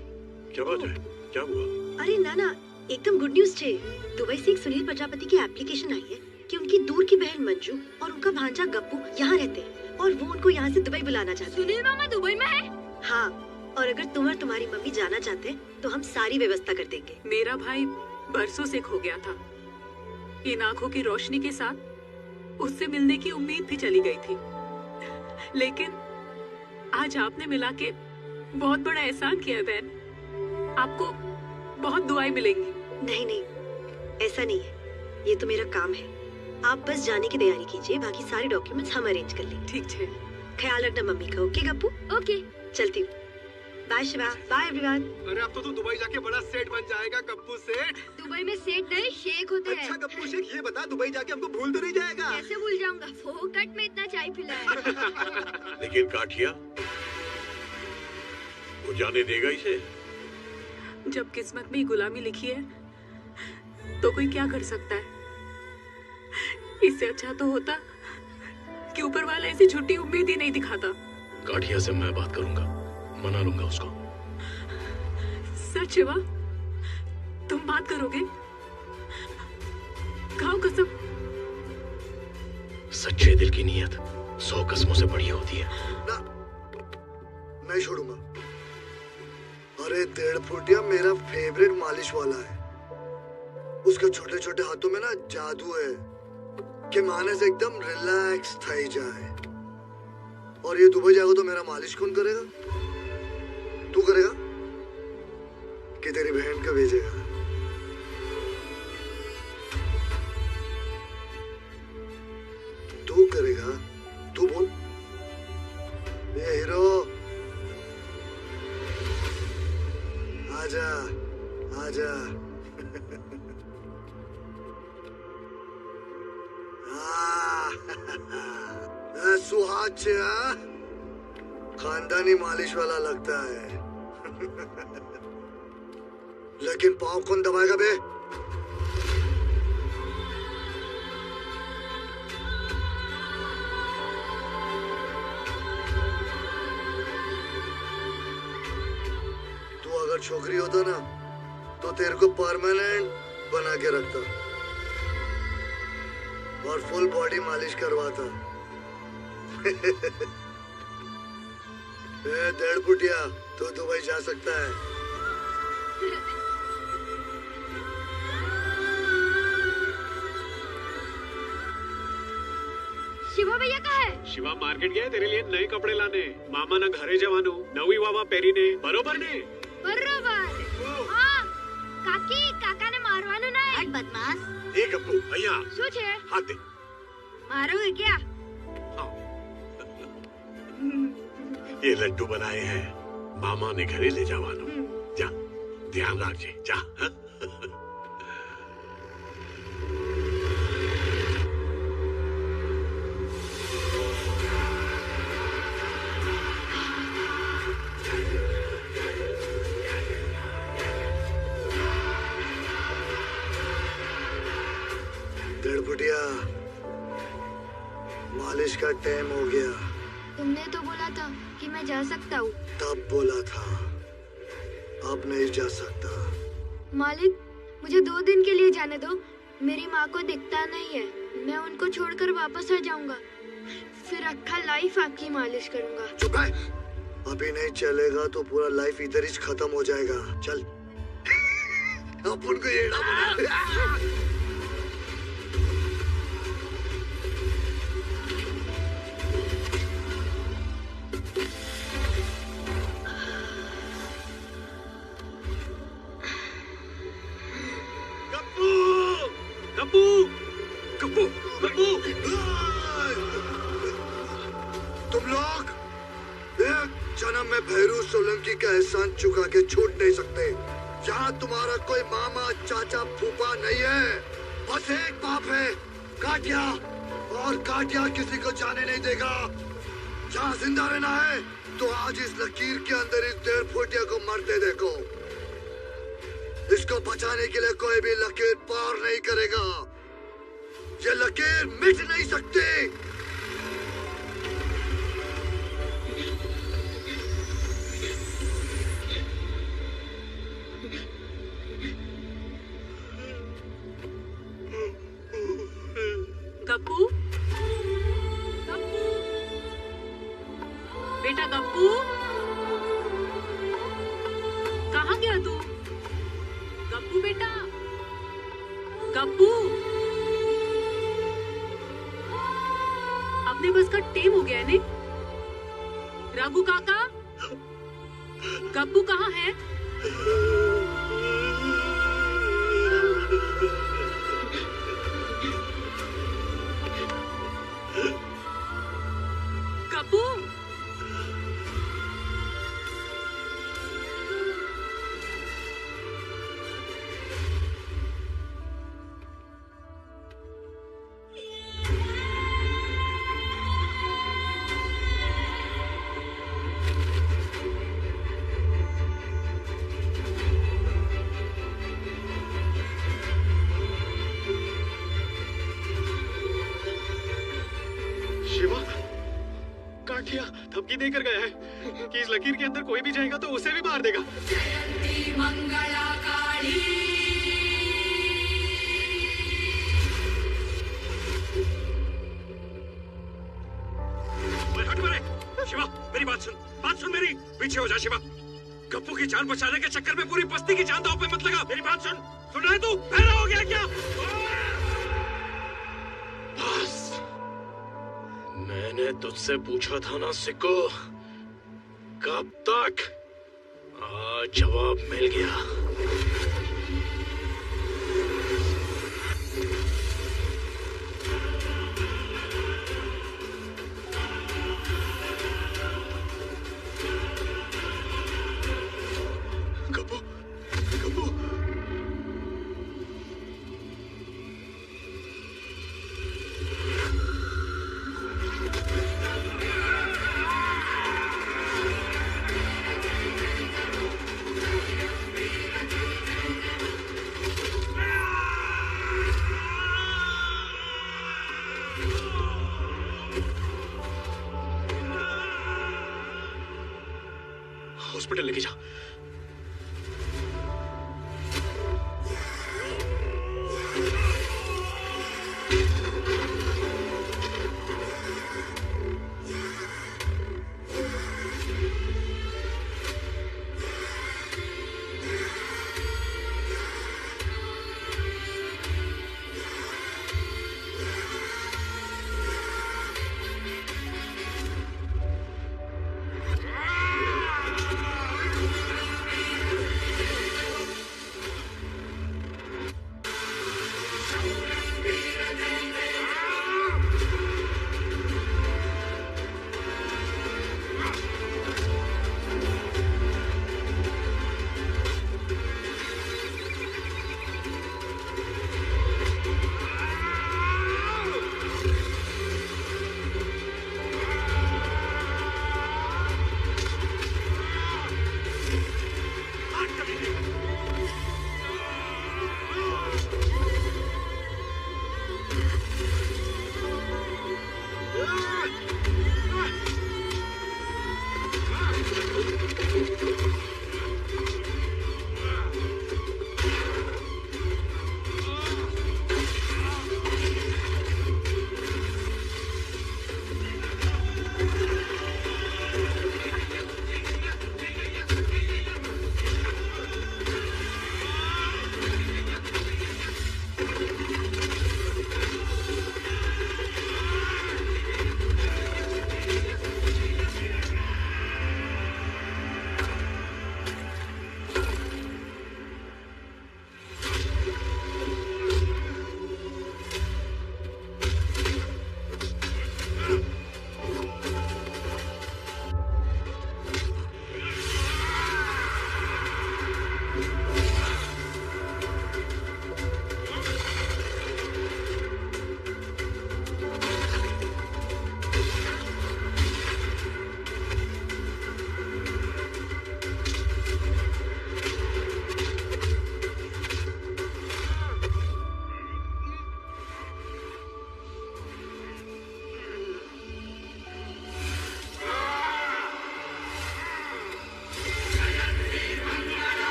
क्या बात है? क्या हुआ? अरे ना, एकदम गुड न्यूज छे। दुबई से एक सुनील प्रजापति की एप्लीकेशन आई है कि उनकी दूर की बहन मंजू और उनका भांजा गप्पू यहाँ रहते हैं और वो उनको यहाँ से दुबई बुलाना चाहते हैं। सुनील मामा दुबई में है? हाँ, और अगर तुम और तुम्हारी मम्मी जाना चाहते हैं तो हम सारी व्यवस्था कर देंगे। मेरा भाई बरसों से खो गया था। इन आंखों की रोशनी के साथ उससे मिलने की उम्मीद भी चली गई थी, लेकिन आज आपने मिला के बहुत बड़ा एहसान किया बहन। आपको बहुत दुआएं मिलेंगी। नहीं, ऐसा नहीं है, ये तो मेरा काम है। आप बस जाने की तैयारी कीजिए, बाकी सारे डॉक्यूमेंट्स हम अरेंज कर लेंगे। ठीक है। ख्याल रखना मम्मी का। ओके गप्पू? ओके, चलती हूँ। बाय शिवा। Bye everyone. अरे अब तो तू दुबई जाके बड़ा सेठ बन जाएगा। गप्पू सेठ? दुबई में सेठ नहीं शेख होते हैं। अच्छा गप्पू शेख, ये बता दुबई जाके हमको भूल तो नहीं जाएगा? कैसे भूल जाऊंगा, फोकट में इतना चाय पिलाया। लेकिन काठिया, वो जाने देगा इसे? जब किस्मत में गुलामी लिखी है तो कोई क्या कर सकता है। इससे अच्छा तो होता कि ऊपर वाला ऐसी झूठी उम्मीद ही नहीं दिखाता। काठिया से मैं बात करूंगा, मना लूंगा उसको। सच शिवा, तुम बात करोगे? खाओ कसम। सच्चे दिल की नीयत 100 कसमों से बड़ी होती है। नहीं छोड़ूंगा। अरे 1.5 फुटिया मेरा फेवरेट मालिश वाला है। उसके छोटे छोटे हाथों में ना जादू है कि माने से एकदम रिलैक्स थई जाए। और ये दुबई जाएगा तो मेरा मालिश कौन करेगा? तू करेगा कि तेरी बहन को भेजेगा? तू करेगा? तू बोल। ये हीरो, आजा आजा। सुहाग से खानदानी मालिश वाला लगता है। लेकिन पाँव कौन दबाएगा बे? तू अगर छोकरी होता ना तो तेरे को परमानेंट बना के रखता और फुल बॉडी मालिश करवाता। 1.5 फुटिया तो दुबई जा सकता है। शिवा भैया कहाँ है? शिवा मार्केट गया तेरे लिए नए कपड़े लाने। मामा ना घरे जवानो नवी वावा पेरी ने बरोबर ने बरोबर। हाँ काकी काका ने मारवानो ना है। बदमाश। एक अप्पू भैया શું છે? हाथ दे। मारोगे क्या? ये लड्डू बनाए हैं मामा ने घरे ले जावानो। जा ध्यान रखजे जा। बुढ़िया मालिश का टाइम हो गया। तुमने तो बोला था कि मैं जा सकता हूँ। तब बोला था, अब नहीं जा सकता। मालिक मुझे 2 दिन के लिए जाने दो। मेरी माँ को दिखता नहीं है। मैं उनको छोड़कर वापस आ जाऊंगा। फिर अक्खा लाइफ आपकी मालिश करूंगा। चुप है। अभी नहीं चलेगा तो पूरा लाइफ इधर ही खत्म हो जाएगा। चल अपन को ये कप्पू कप्पू कप्पू। तुम लोग एक जन्म में भैरू सोलंकी का एहसान चुका के छूट नहीं सकते। यहाँ तुम्हारा कोई मामा चाचा फूफा नहीं है, बस एक बाप है काटिया, और काटिया किसी को जाने नहीं देगा। जहाँ जिंदा रहना है तो आज इस लकीर के अंदर इस 1.5 फुटिया को मरते देखो। इसको बचाने के लिए कोई भी लकीर पार नहीं करेगा। ये लकीर मिट नहीं सकती। गप्पू, गप्पू, बेटा गप्पू, कहाँ गया तू? गप्पू बेटा, गप्पू, अपने बस का टेम हो गया है ने? रघु काका, गप्पू कहाँ है? गप्पू, किया, धमकी देकर गया है कि इस लकीर के अंदर कोई भी जाएगा तो उसे भी मार देगा। जयंती मंगला काली। हट मेरे। शिवा, मेरी बात सुन मेरी। पीछे हो जा शिवा। गप्पू की जान बचाने के चक्कर में पूरी बस्ती की जान दांव पे मत लगा। मेरी बात सुन रहा है तू? बहरा हो गया क्या? बस मैंने तुझसे पूछा था ना सिक्को, कब तक? आज जवाब मिल गया। हॉस्पिटल लेके जा।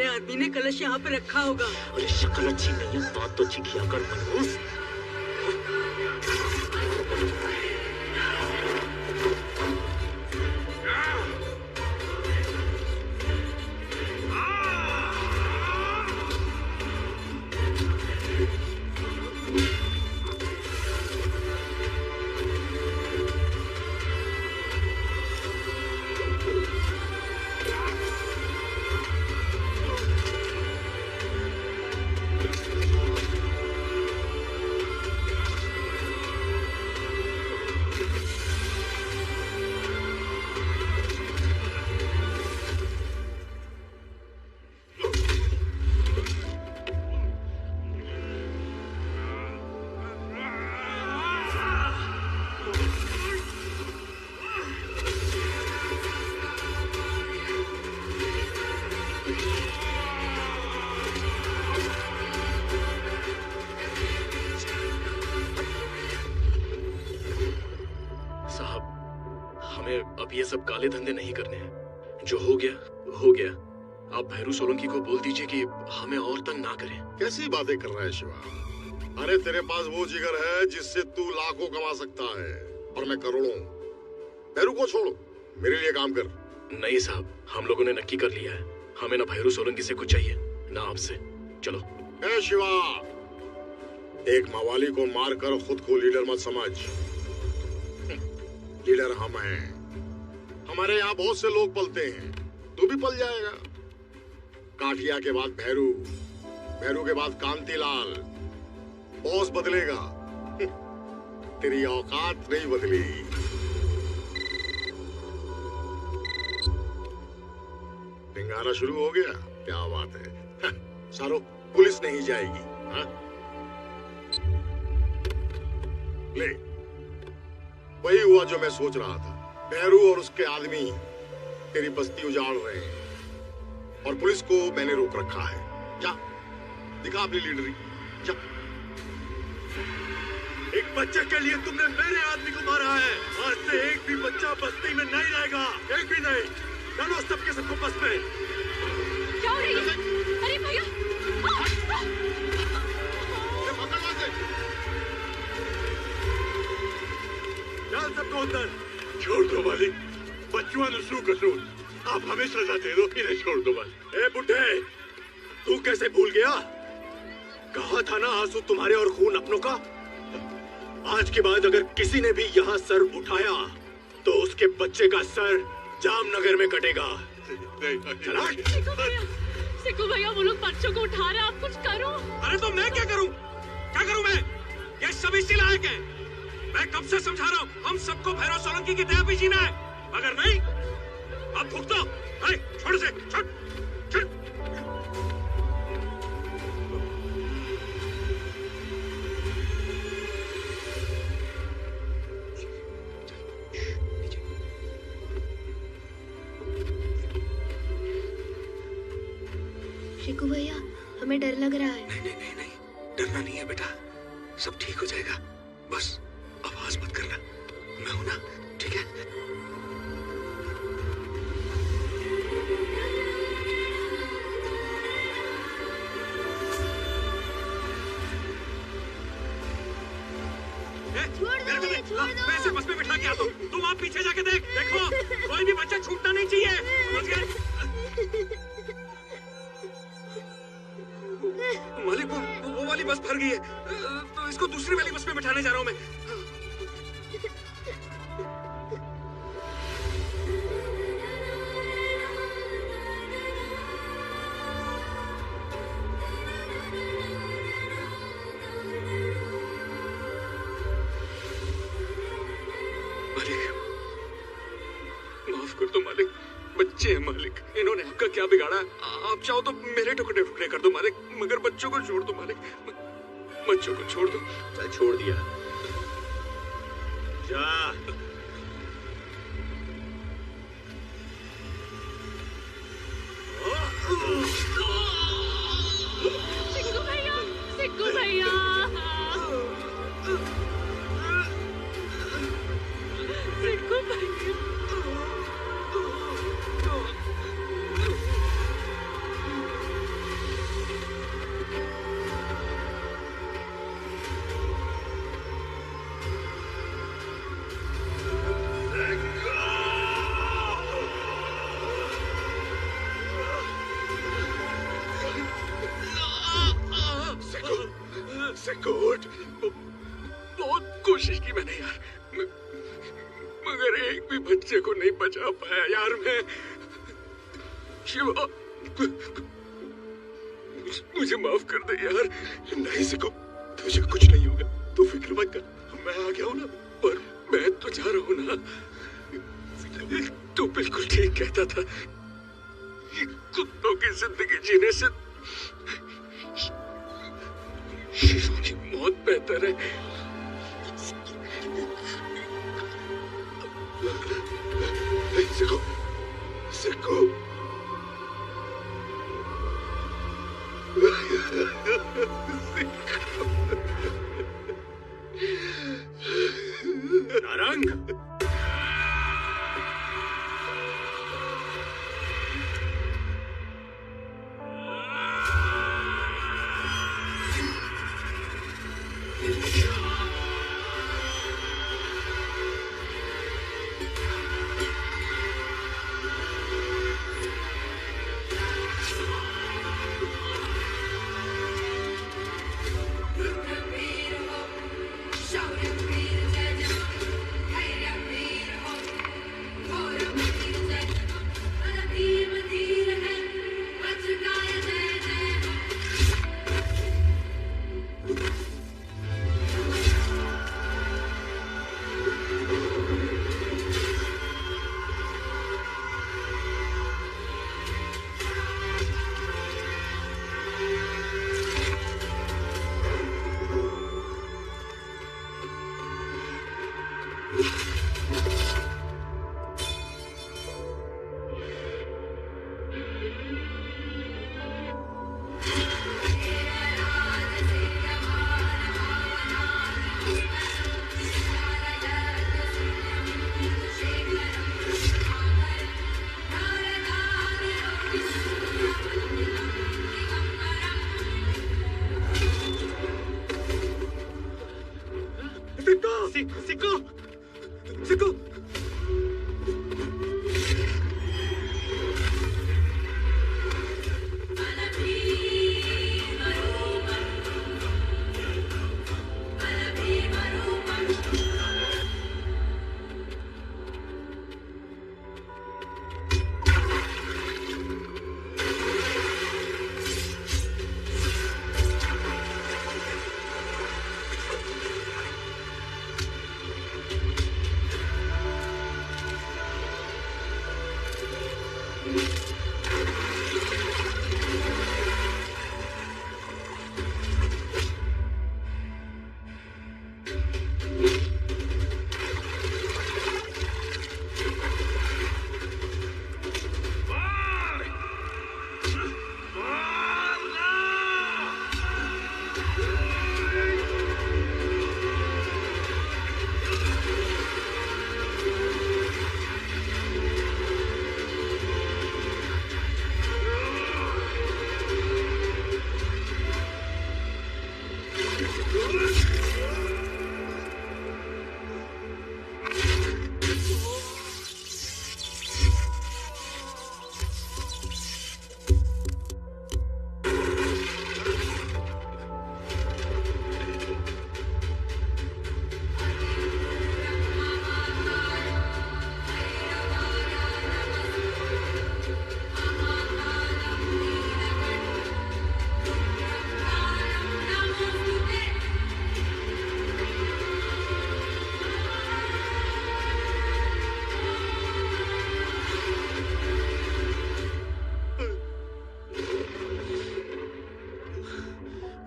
आदमी ने कलश यहाँ पे रखा होगा। अरे शक्ल अच्छी नहीं है, बात तो अच्छी किया कर मनहूस। सब काले धंधे नहीं करने हैं। जो हो गया हो गया। आप भैरू सोलंकी को बोल दीजिए कि हमें और तंग ना करें। कैसी बातें कर रहा है शिवा? अरे तेरे पास वो जिगर है जिससे तू लाखों कमा सकता है और मैं करोड़ों। भैरू को छोड़ो, मेरे लिए काम कर। नहीं साहब, हम लोगों ने नक्की कर लिया है। हमें ना भैरू सोलंकी से कुछ चाहिए ना आपसे। चलो। ए शिवा, एक मवाली को मारकर खुद को लीडर मत समझ। लीडर हम हैं। हमारे यहाँ बहुत से लोग पलते हैं, तू भी पल जाएगा। काठिया के बाद भैरू, भैरू के बाद कांतिलाल। बॉस बदलेगा, तेरी औकात नहीं बदली। पिंगारा शुरू हो गया, क्या बात है। सारो पुलिस नहीं जाएगी। हा? ले, वही हुआ जो मैं सोच रहा था। भैरू और उसके आदमी तेरी बस्ती उजाड़ रहे हैं और पुलिस को मैंने रोक रखा है। जा, दिखा अपनी लीडरी, जा। एक बच्चे के लिए तुमने मेरे आदमी को मारा है। आज से एक भी बच्चा बस्ती में नहीं रहेगा, एक भी नहीं। डालो सबके सबको बस में। क्या हो रही है? अरे भैया, डाल सबको अंदर। छोड़ दो मालिक, बच्चों ने शू कसूर। आप हमें सजा दे दो, इन्हें छोड़ दो बस। ए बुड्ढे, तू कैसे भूल गया? कहा था ना आंसू तुम्हारे और खून अपनों का। आज के बाद अगर किसी ने भी यहाँ सर उठाया तो उसके बच्चे का सर जामनगर में कटेगा। चला। सिक्कू भैया, वो लोग बच्चों को उठा रहे हैं, आप कुछ करो। अरे तो मैं क्या करूं? क्या करूं मैं? ये सब इसी लायक है। मैं कब से समझा रहा हूं, हम सबको भैरव सोलंकी की दया पे जीना है। अगर नहीं, अब भुगतो। छोड़ से, छोड़, छोड़। शिकू भैया, हमें डर लग रहा है। नहीं, डरना नहीं है बेटा, सब ठीक हो जाएगा। बस आवाज मत करना, मैं हूं ना, ठीक है? मैं इसे बस में बिठा के आता हूं, तुम आप पीछे जाके देखो, कोई भी बच्चा छूटना नहीं चाहिए, समझ गए? मालिक, वो वाली बस भर गई है, तो इसको दूसरी वाली बस में बिठाने जा रहा हूं मैं। मालिक, माफ कर दो मालिक, बच्चे हैं मालिक, इन्होंने आपका क्या बिगाड़ा? आप चाहो तो मेरे टुकड़े टुकड़े कर दो मालिक, मगर बच्चों को छोड़ दो मालिक, बच्चों को छोड़ दो। चल, छोड़ दिया। जा। सिक्कू भैया, सिक्कू भैया, सिक्कू भैया। सेकोट, बहुत कोशिश की मैंने यार, मगर एक भी बच्चे को नहीं बचा पाया यार मैं। शिवा, मुझे माफ कर दे यार। नहीं सिको, तुझे कुछ नहीं होगा, तू फिक्र मत कर, मैं आ गया हूं ना। पर मैं तो जा रहा हूं ना, तू बिल्कुल ठीक कहता था, कुत्तों की जिंदगी जीने से शिशु की मौत बेहतर है। सिको, सिको। नारंग,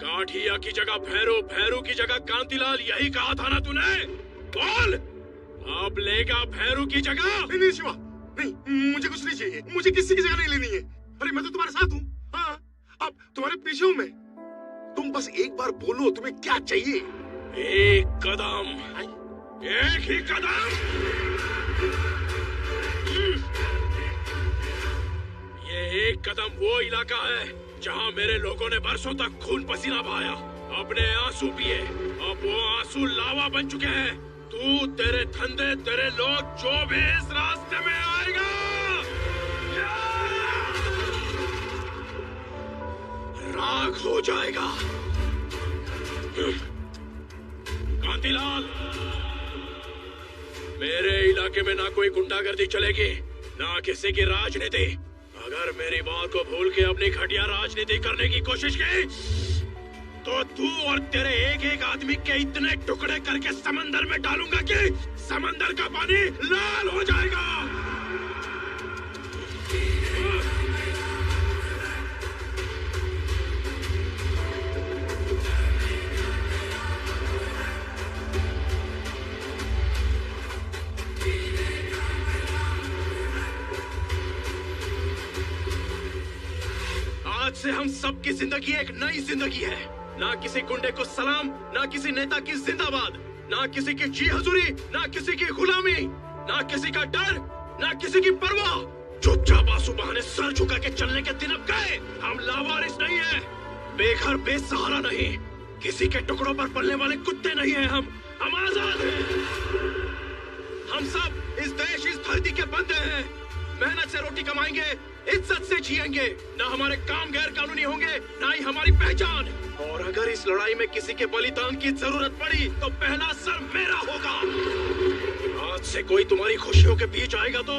काठिया की जगह भैरू, भैरू की जगह कांतिलाल, यही कहा था ना तूने? बोल, अब लेगा भैरू की जगह? नहीं नहीं शिवा, नहीं, मुझे कुछ नहीं चाहिए, मुझे किसी की जगह नहीं लेनी है। अरे मैं तो तुम्हारे साथ हूँ। हाँ, अब तुम्हारे पीछे हूँ मैं। तुम बस एक बार बोलो तुम्हें क्या चाहिए। एक कदम, एक ही कदम। ये एक कदम वो इलाका है जहाँ मेरे लोगों ने बरसों तक खून पसीना बहाया, अपने आंसू पिए। अब वो आंसू लावा बन चुके हैं। तू, तेरे धंधे, तेरे लोग, जो भी इस रास्ते में आएगा राख हो जाएगा। कांतिलाल, मेरे इलाके में ना कोई गुंडागर्दी चलेगी, ना किसी की राजनीति। अगर मेरी बात को भूल के अपनी घटिया राजनीति करने की कोशिश की तो तू और तेरे एक एक आदमी के इतने टुकड़े करके समंदर में डालूंगा कि समंदर का पानी लाल हो जाएगा। आज से हम सबकी जिंदगी एक नई जिंदगी है। ना किसी गुंडे को सलाम, ना किसी नेता की जिंदाबाद, ना किसी की जी हजूरी, ना किसी की गुलामी, ना किसी का डर, ना किसी की परवाह। चुपचाप आंसू बहाने सर झुका के चलने के दिन अब गए। हम लावारिस नहीं है, बेघर बेसहारा नहीं, किसी के टुकड़ों पर पलने वाले कुत्ते नहीं है। हम आजाद हैं। हम सब इस देश, इस धरती के बंदे हैं। मेहनत से रोटी कमाएंगे, इज्जत से जिएंगे। ना हमारे काम गैर कानूनी होंगे, ना ही हमारी पहचान। और अगर इस लड़ाई में किसी के बलिदान की जरूरत पड़ी तो पहला सर मेरा होगा। आज से कोई तुम्हारी खुशियों के बीच आएगा तो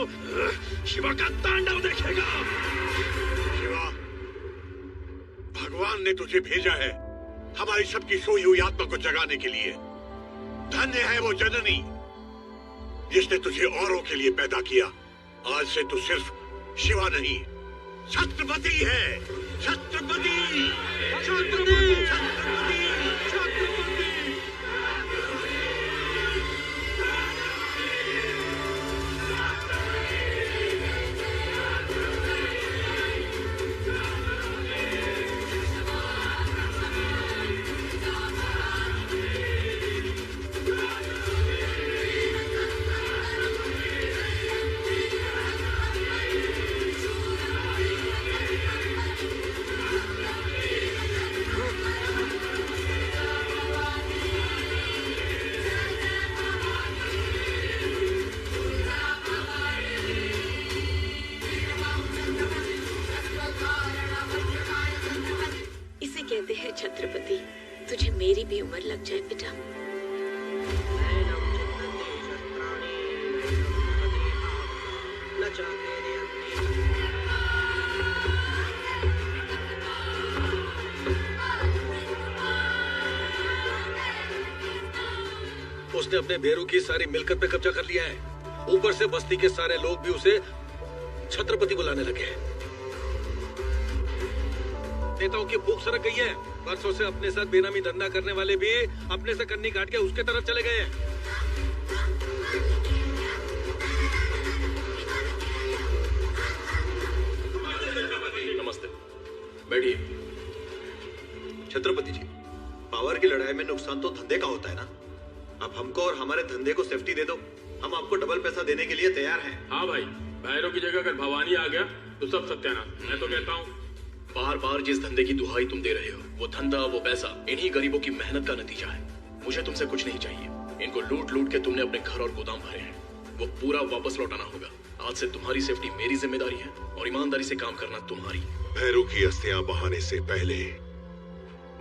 शिवा का तांडव देखेगा। शिवा, भगवान ने तुझे भेजा है हमारी सबकी सोई हुई आत्मा को जगाने के लिए। धन्य है वो जननी जिसने तुझे औरों के लिए पैदा किया। आज से तू सिर्फ शिवा नहीं, छत्रपति है। छत्रपति, छत्रपति, छत्रपति, छत्रपति। छत्रपति, तुझे मेरी भी उम्र लग जाए बेटा। उसने अपने भेरू की सारी मिलकत पे कब्जा कर लिया है। ऊपर से बस्ती के सारे लोग भी उसे छत्रपति बुलाने लगे। नेताओं की भूख सरक गई है। बरसों से अपने साथ बेनामी धंधा करने वाले भी अपने से कन्नी काट के उसके तरफ चले गए हैं। नमस्ते, बैठिए। छत्रपति जी, पावर की लड़ाई में नुकसान तो धंधे का होता है ना। अब हमको और हमारे धंधे को सेफ्टी दे दो, हम आपको डबल पैसा देने के लिए तैयार हैं। हाँ भाई, भैरव की जगह अगर भवानी आ गया तो सब सत्यानाश। मैं तो कहता हूँ बार बार जिस धंधे की दुहाई तुम दे रहे हो, वो धंधा, वो पैसा इन्हीं गरीबों की मेहनत का नतीजा है। मुझे तुमसे कुछ नहीं चाहिए। इनको लूट लूट के तुमने अपने घर और गोदाम भरे हैं, वो पूरा वापस लौटाना होगा। आज से तुम्हारी सेफ्टी मेरी जिम्मेदारी है और ईमानदारी से काम करना तुम्हारी। भैरू की अस्थियां बहाने से पहले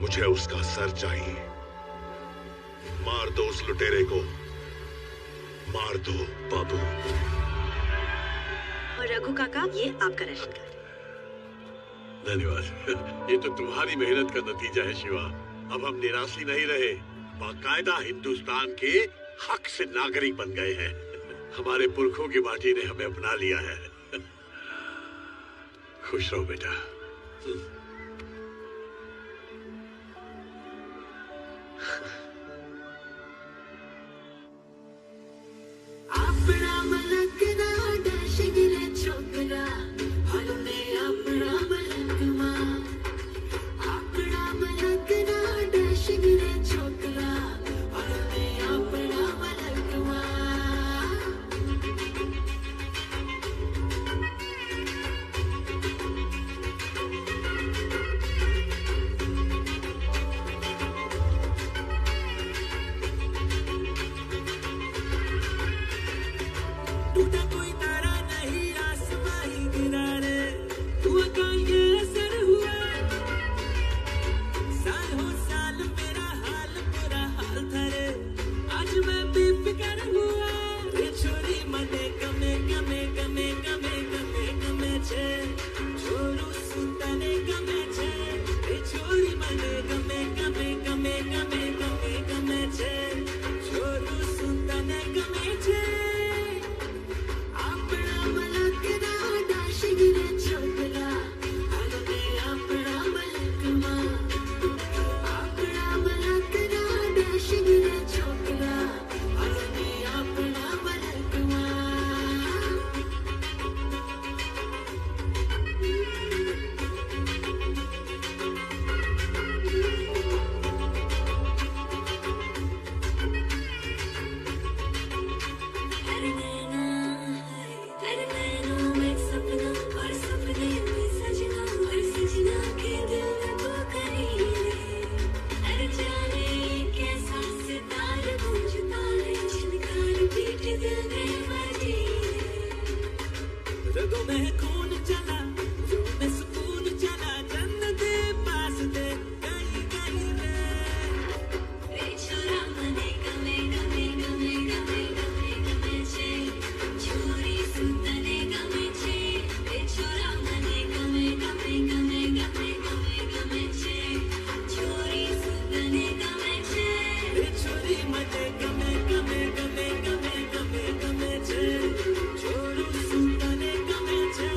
मुझे उसका सर चाहिए। मार दो उस लुटेरे को, मार दो बाबू। और रघु काका, ये आपका राशन कार्ड। धन्यवाद। ये तो तुम्हारी मेहनत का नतीजा है शिवा। अब हम निराशी नहीं रहे, बाकायदा हिंदुस्तान के हक से नागरिक बन गए हैं। हमारे पुरखों की माटी ने हमें अपना लिया है। खुश रहो बेटा। अपना मलक ना डशिगरे छोकरा, हलने अपना मलक मां। अपना मलक ना डशिगरे छोकरा, हलने अपना मलक मां। टूटा कोई तारा नहीं, आसमां ही गिरा रे। हुआ का ये असर हुआ, साल हो साल मेरा हाल बुरा हाल था रे। आज मैं बेफिक्र हुआ रे। छोरी मने गमे गमे गमे गमे गमे गमे छे, छोरू सुतने गमे छे रे। छोरी मने गमे गमे गमे गमे गमे गमे छे, छोरू सुतने गमे छे। अपना मलक ना डशिगरे छोकरा, हलने अपना मलक मां। अपना मलक ना डशिगरे छोकरा, हलने अपना मलक मां। अरे नैना, अरे नैनों में सपना और सपने में सजना, और सजना के दिल में तू कहीं रे। अरे जाने कैसा सितार गूंजता है, झनकार पीट दिल में बजी रे। रगों में खून चला, रूह में सुकून चला, जन्नत पास दे कहीं कहीं रे। छोरा मने गमे गमे गमे गमे गमे गमे छे, छोरी सुतने गमे छे। छोरा मने गमे गमे गमे गमे गमे गमे छे, छोरी सुतने गमे छे। छोरी मने गमे गमे गमे गमे गमे गमे छे, छोरू सुतने गमे छे।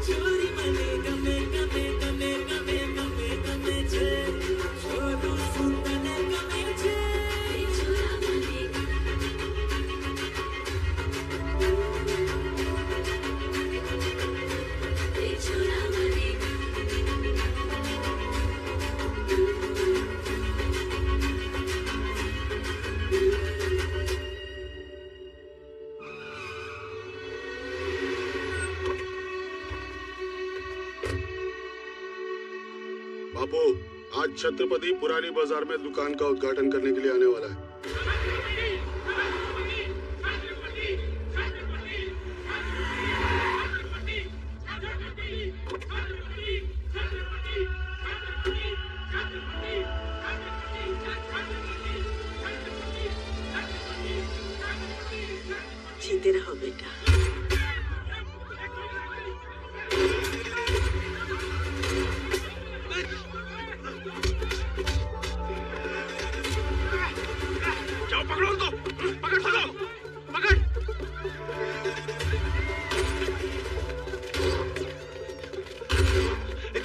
छोरी मने गमे गमे गमे गमे गमे गमे छे, छोरू सुतने गमे छे। छोरा मने छोरा मने बापू, आज छत्रपति पुरानी बाजार में दुकान का उद्घाटन करने के लिए आने वाला है। जीते रहो बेटा।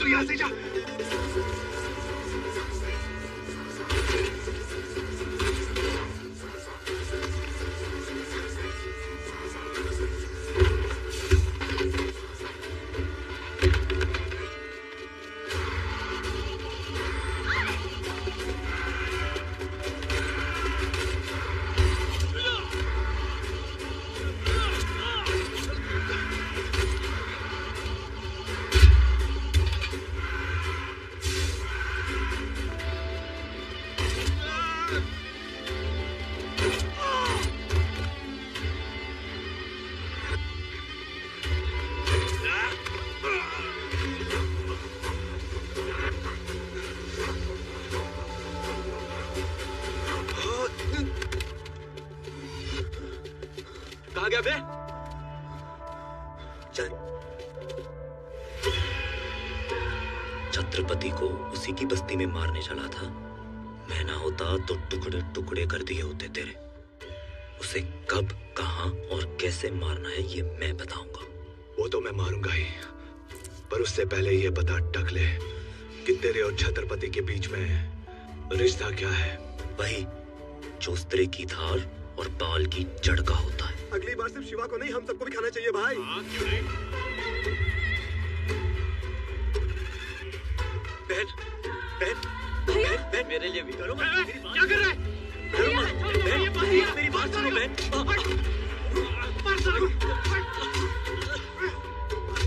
चल यहाँ से जा। कहाँ गया बे? छत्रपति को उसी की बस्ती में मारने चला था। मैं ना होता तो टुकड़े टुकड़े कर दिए होते तेरे। उसे कब, कहाँ और कैसे मारना है ये मैं बताऊंगा। वो तो मैं मारूंगा ही, पर उससे पहले ये बता टकले कि तेरे और छत्रपति के बीच में रिश्ता क्या है? वही जो स्त्री की धार और बाल की जड़ का होता है। अगली बार सिर्फ शिवा को नहीं, हम सबको भी खाना चाहिए भाई। बहन, बहन, बहन, बहन, मेरे लिए भी करो। क्या कर रहा है? बहन, मेरी बात सुनो बहन।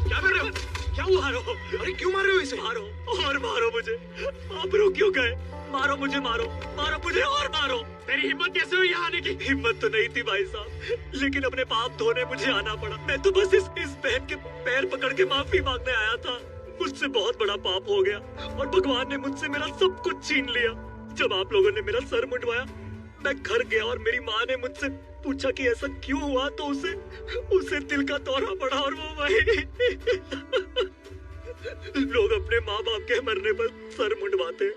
क्या कर रहे हो? क्या हुआ? मारो। अरे क्यों मार रहे हो इसे? मारो और मारो मुझे। आप रो क्यों गए? मारो मुझे, मारो, मारो मुझे और मारो। तेरी हिम्मत कैसे हुई यहाँ आने की? हिम्मत तो नहीं थी भाई साहब, लेकिन अपने पाप धोने मुझे आना पड़ा। मैं तो बस इस बहन के पैर पकड़ के माफी मांगने आया था। मुझसे बहुत बड़ा पाप हो गया और भगवान ने मुझसे मेरा सब कुछ छीन लिया। जब आप लोगों ने मेरा सर मुंडवाया, मैं घर गया और मेरी माँ ने मुझसे पूछा कि ऐसा क्यों हुआ, तो उसे दिल का दौरा पड़ा और वो वही। लोग अपने माँ बाप के मरने पर सर मुंडवाते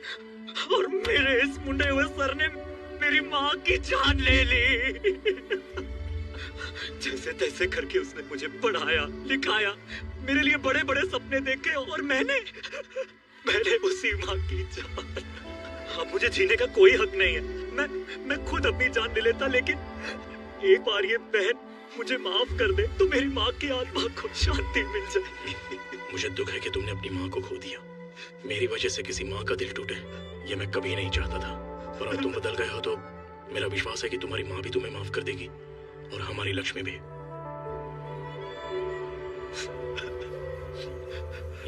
और मेरे इस मुंडे हुए सर ने मेरी माँ की जान ले ली। जैसे तैसे करके उसने मुझे पढ़ाया, लिखाया, मेरे लिए बड़े बड़े सपने देखे और मैंने उसी माँ की जान। अब मुझे जीने का कोई हक नहीं है। मैं खुद अपनी जान ले लेता, लेकिन एक बार ये बहन मुझे माफ कर दे तो मेरी माँ की आत्मा को शांति मिल जाएगी। मुझे दुख है कि तुमने अपनी माँ को खो दिया। मेरी वजह से किसी माँ का दिल टूटे, ये मैं कभी नहीं चाहता था। पर अब तुम बदल गए हो तो मेरा विश्वास है कि तुम्हारी माँ भी तुम्हें माफ कर देगी और हमारी लक्ष्मी भी।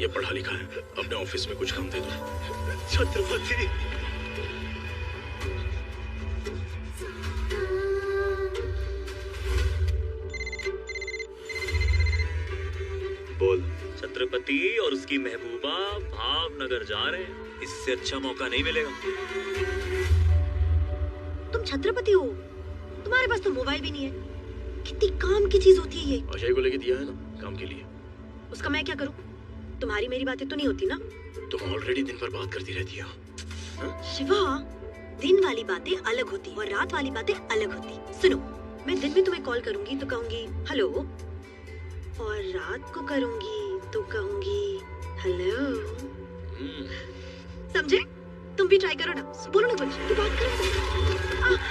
ये पढ़ा लिखा है, अपने ऑफिस में कुछ काम दे दो। छत्रपति, बोल। छत्रपति और उसकी महबूबा भावनगर जा रहे हैं। इससे अच्छा मौका नहीं मिलेगा। तुम छत्रपति हो, तुम्हारे पास तो मोबाइल भी नहीं है। कितनी काम की चीज होती है ये। अजय को लेके दिया है ना काम के लिए। उसका मैं क्या करूं? तुम्हारी मेरी बातें तो नहीं होती ना? तुम ऑलरेडी दिन भर बात करती रहती हो। शिवा, दिन वाली बातें अलग होती और रात वाली बातें अलग होती। सुनो, मैं दिन में तुम्हें कॉल करूंगी तो कहूंगी हेलो, और रात को करूंगी तो कहूंगी हेलो। समझे? तुम भी ट्राई करो ना। बोलो ना कुछ, तो बात करो।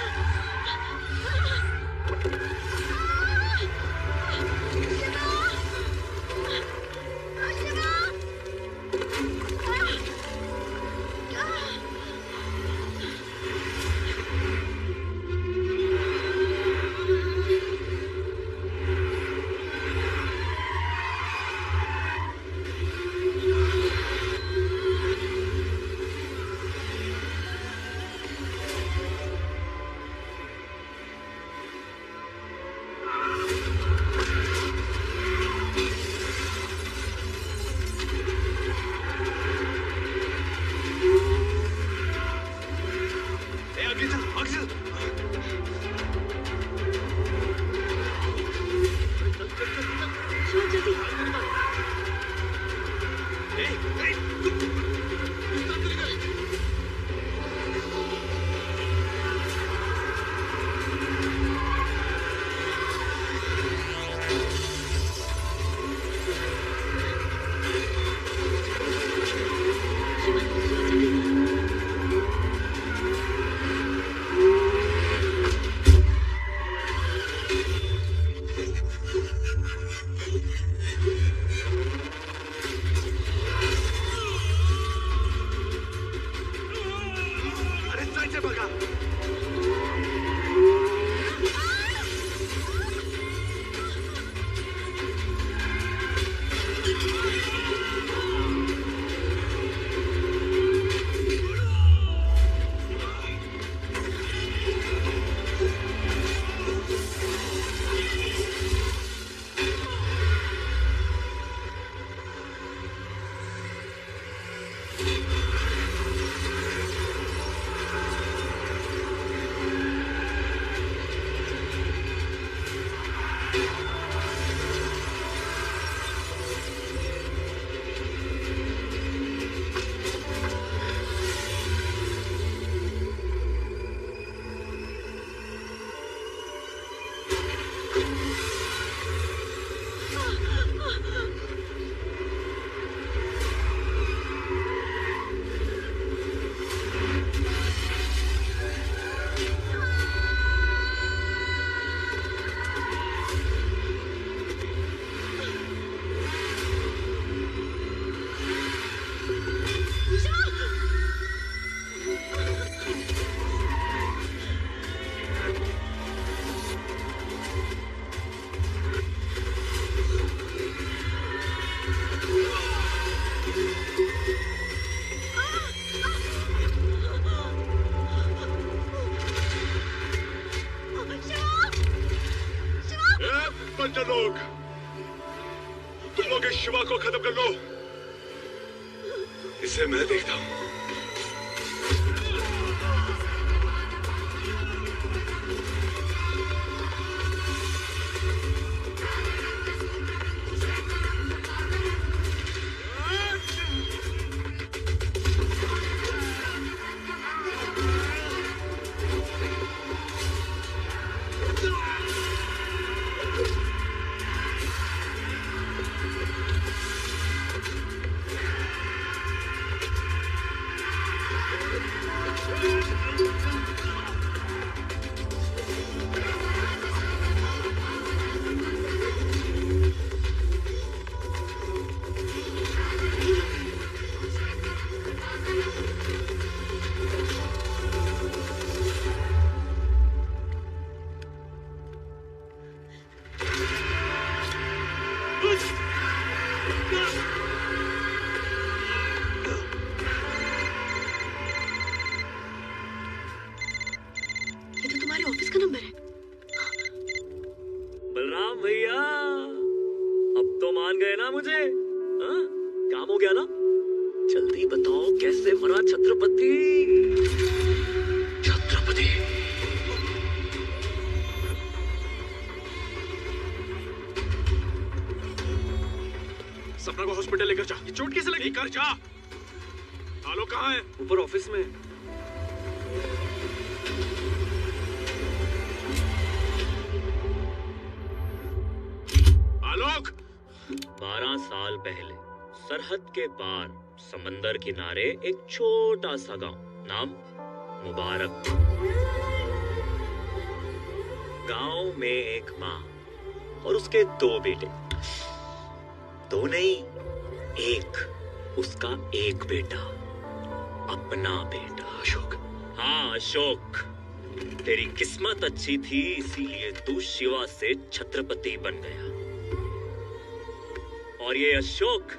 लोग, तुम लोग इस शिवा को खत्म कर लो। इसे मैं देखता हूँ। बलराम भैया, अब तो मान गए ना मुझे? हाँ? काम हो गया ना? जल्दी बताओ कैसे मरा छत्रपति? छत्रपति सपना को हॉस्पिटल लेकर जा। ये चोट कैसे लगी? कर जा। आलोक कहाँ है? ऊपर ऑफिस में। आलोक! 12 साल पहले सरहद के पार समंदर किनारे एक छोटा सा गांव, नाम मुबारक। गांव में एक माँ और उसके 2 बेटे। 2 नहीं, एक। उसका एक बेटा, अपना बेटा अशोक। हाँ अशोक, तेरी किस्मत अच्छी थी इसीलिए तू शिवा से छत्रपति बन गया। और ये अशोक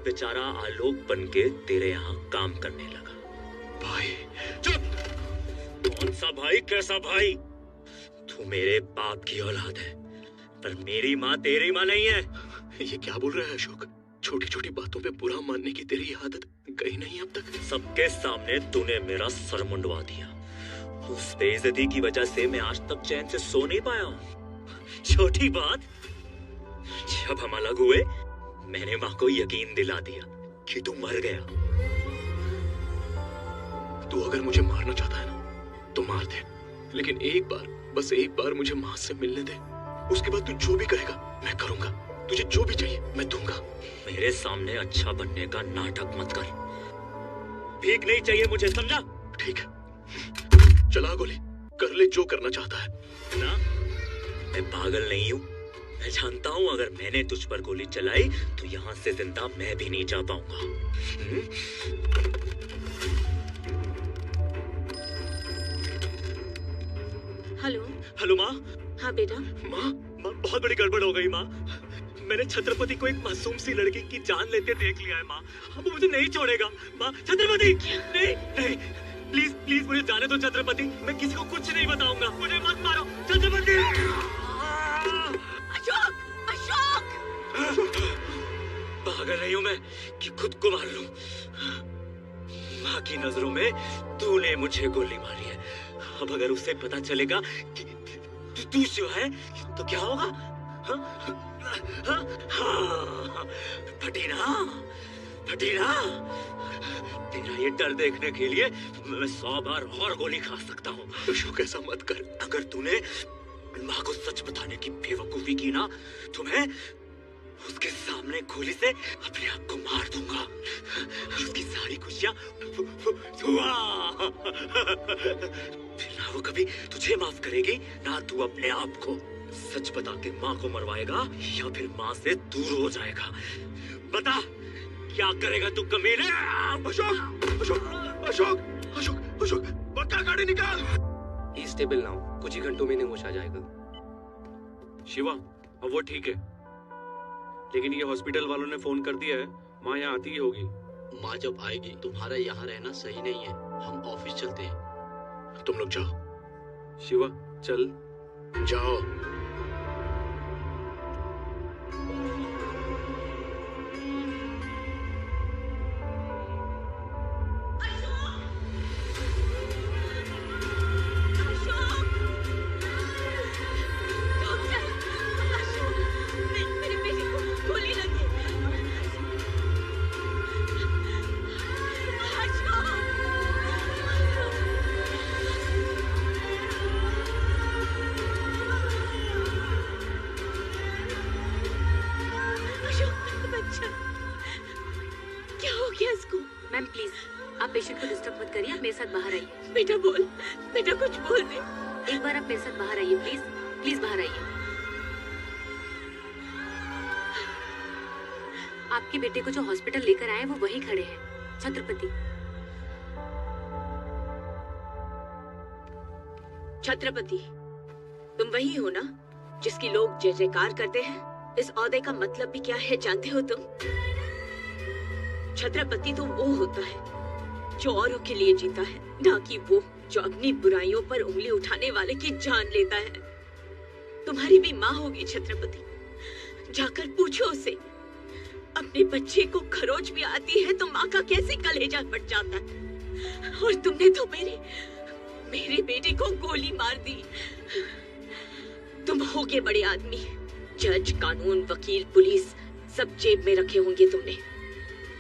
बेचारा आलोक बनके तेरे यहाँ काम करने लगा। भाई चुप! कौन सा भाई, कैसा भाई? तू मेरे बाप की औलाद है, पर मेरी माँ तेरी माँ नहीं है। ये क्या बोल रहा है अशोक? छोटी छोटी बातों पे बुरा मानने की तेरी आदत गई नहीं अब तक? सबके सामने तूने मेरा सर मुंडवा दिया। उस बेइज्जती की वजह से मैं आज तक चैन से सो नहीं पाया हूँ। छोटी बात, जब हम अलग हुए मैंने माँ को यकीन दिला दिया कि तू मर गया। तू अगर मुझे मारना चाहता है ना तो मार दे, लेकिन एक बार, बस एक बार मुझे माँ से मिलने दे। उसके बाद तू जो भी कहेगा मैं करूंगा। तुझे जो भी चाहिए मैं दूंगा। मेरे सामने अच्छा बनने का नाटक मत कर। भीख नहीं चाहिए मुझे, समझा? ठीक है, चला गोली, कर ले जो करना चाहता है ना। मैं पागल नहीं हूँ। मैं जानता हूँ अगर मैंने तुझ पर गोली चलाई तो यहाँ से जिंदा मैं भी नहीं जा पाऊंगा। हेलो। हेलो माँ। हाँ बेटा। माँ बहुत बड़ी गड़बड़ हो गई माँ। मैंने छत्रपति को एक मासूम सी लड़की की जान लेते देख लिया है माँ। अब वो मुझे नहीं छोड़ेगा माँ। छत्रपति नहीं नहीं, प्लीज प्लीज मुझे जाने दो छत्रपति। मैं किसी को कुछ नहीं बताऊंगा। मुझे मत मारो छत्रपति। अशोक! अशोक! पागल नहीं हूं मैं कि खुद को मार लूं। माँ की नजरों में तूने मुझे गोली मारी है। अब अगर उसे पता चलेगा कि तू शिवा है तो क्या होगा? फटीना, फटीना। तेरा ये डर देखने के लिए मैं 100 बार और गोली खा सकता हूँ। अशोक ऐसा मत कर। अगर तूने माँ को सच बताने की बेवकूफी की ना तो मैं उसके सामने गोली से अपने आप को मार दूंगा। उसकी सारी खुशियां फिर ना वो कभी तुझे माफ करेगी ना तू अपने आप को। सच बता के माँ को मरवाएगा या फिर माँ से दूर हो जाएगा? बता क्या करेगा तू कमीने? अशोक! अशोक! अशोक! अशोक! अशोक! पक्का गाड़ी निकाल। स्टेबल ना हो, कुछ ही घंटों में होश आ जाएगा। शिवा, अब वो ठीक है, लेकिन ये हॉस्पिटल वालों ने फोन कर दिया है, माँ यहाँ आती ही होगी। माँ जब आएगी तुम्हारा यहाँ रहना सही नहीं है। हम ऑफिस चलते हैं। तुम लोग जाओ। शिवा चल। जाओ। मैम प्लीज आप पेशेंट को डिस्टर्ब मत करिए, आप मेरे साथ बाहर आइए। बेटा बोल, बेटा कुछ बोल दे। एक बार आप मेरे साथ बाहर आइए प्लीज, प्लीज बाहर आइए। आपके बेटे को जो हॉस्पिटल लेकर आए वो वहीं खड़े हैं, छत्रपति। छत्रपति, तुम वही हो ना जिसकी लोग जय जयकार करते हैं? इस ओहदे का मतलब भी क्या है जानते हो तुम? छत्रपति तो वो होता है जो औरों के लिए जीता है, ना कि वो जो अपनी बुराइयों पर उंगली उठाने वाले की जान लेता है। तुम्हारी भी माँ होगी छत्रपति, जाकर पूछो उसे। अपने बच्चे को खरोच भी आती है तो माँ का कैसे कलेजा फट जाता है। और तुमने तो मेरे बेटे को गोली मार दी। तुम होगे बड़े आदमी, जज, कानून, वकील, पुलिस सब जेब में रखे होंगे तुमने,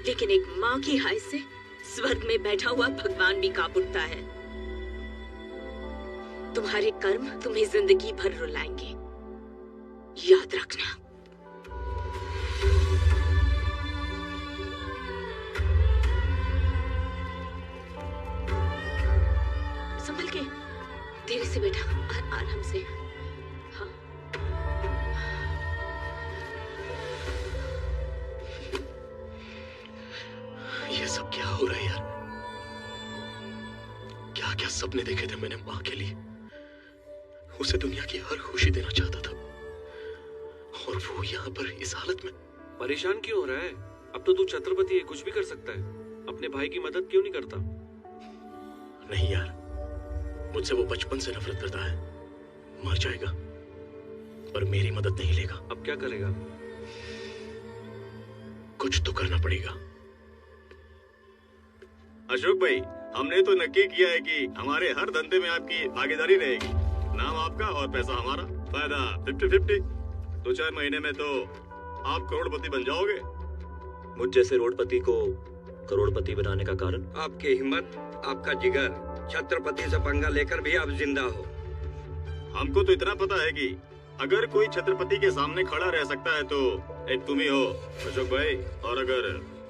लेकिन एक माँ की हाय से स्वर्ग में बैठा हुआ भगवान भी कांप उठता है। तुम्हारे कर्म तुम्हें जिंदगी भर रुलाएंगे, याद रखना। संभल के, धीरे से बेटा, आराम से। हाँ। ये सब क्या हो रहा है यार? क्या क्या सपने देखे थे मैंने माँ के लिए। उसे दुनिया की हर खुशी देना चाहता था, और वो यहाँ पर इस हालत में। परेशान क्यों हो रहा है? अब तो तू छत्रपति है, कुछ भी कर सकता है। अपने भाई की मदद क्यों नहीं करता? नहीं यार, मुझसे वो बचपन से नफरत करता है। मर जाएगा पर मेरी मदद नहीं लेगा। अब क्या करेगा? कुछ तो करना पड़ेगा। अशोक भाई, हमने तो नक्की किया है कि हमारे हर धंधे में आपकी भागीदारी रहेगी। नाम आपका और पैसा हमारा, फायदा 50-50। 2-4 महीने में तो आप करोड़पति बन जाओगे। मुझ जैसे रोडपति को करोड़पति बनाने का कारण? आपकी हिम्मत, आपका जिगर। छत्रपति से पंगा लेकर भी आप जिंदा हो। हमको तो इतना पता है कि अगर कोई छत्रपति के सामने खड़ा रह सकता है तो एक तुम ही हो अशोक भाई। और अगर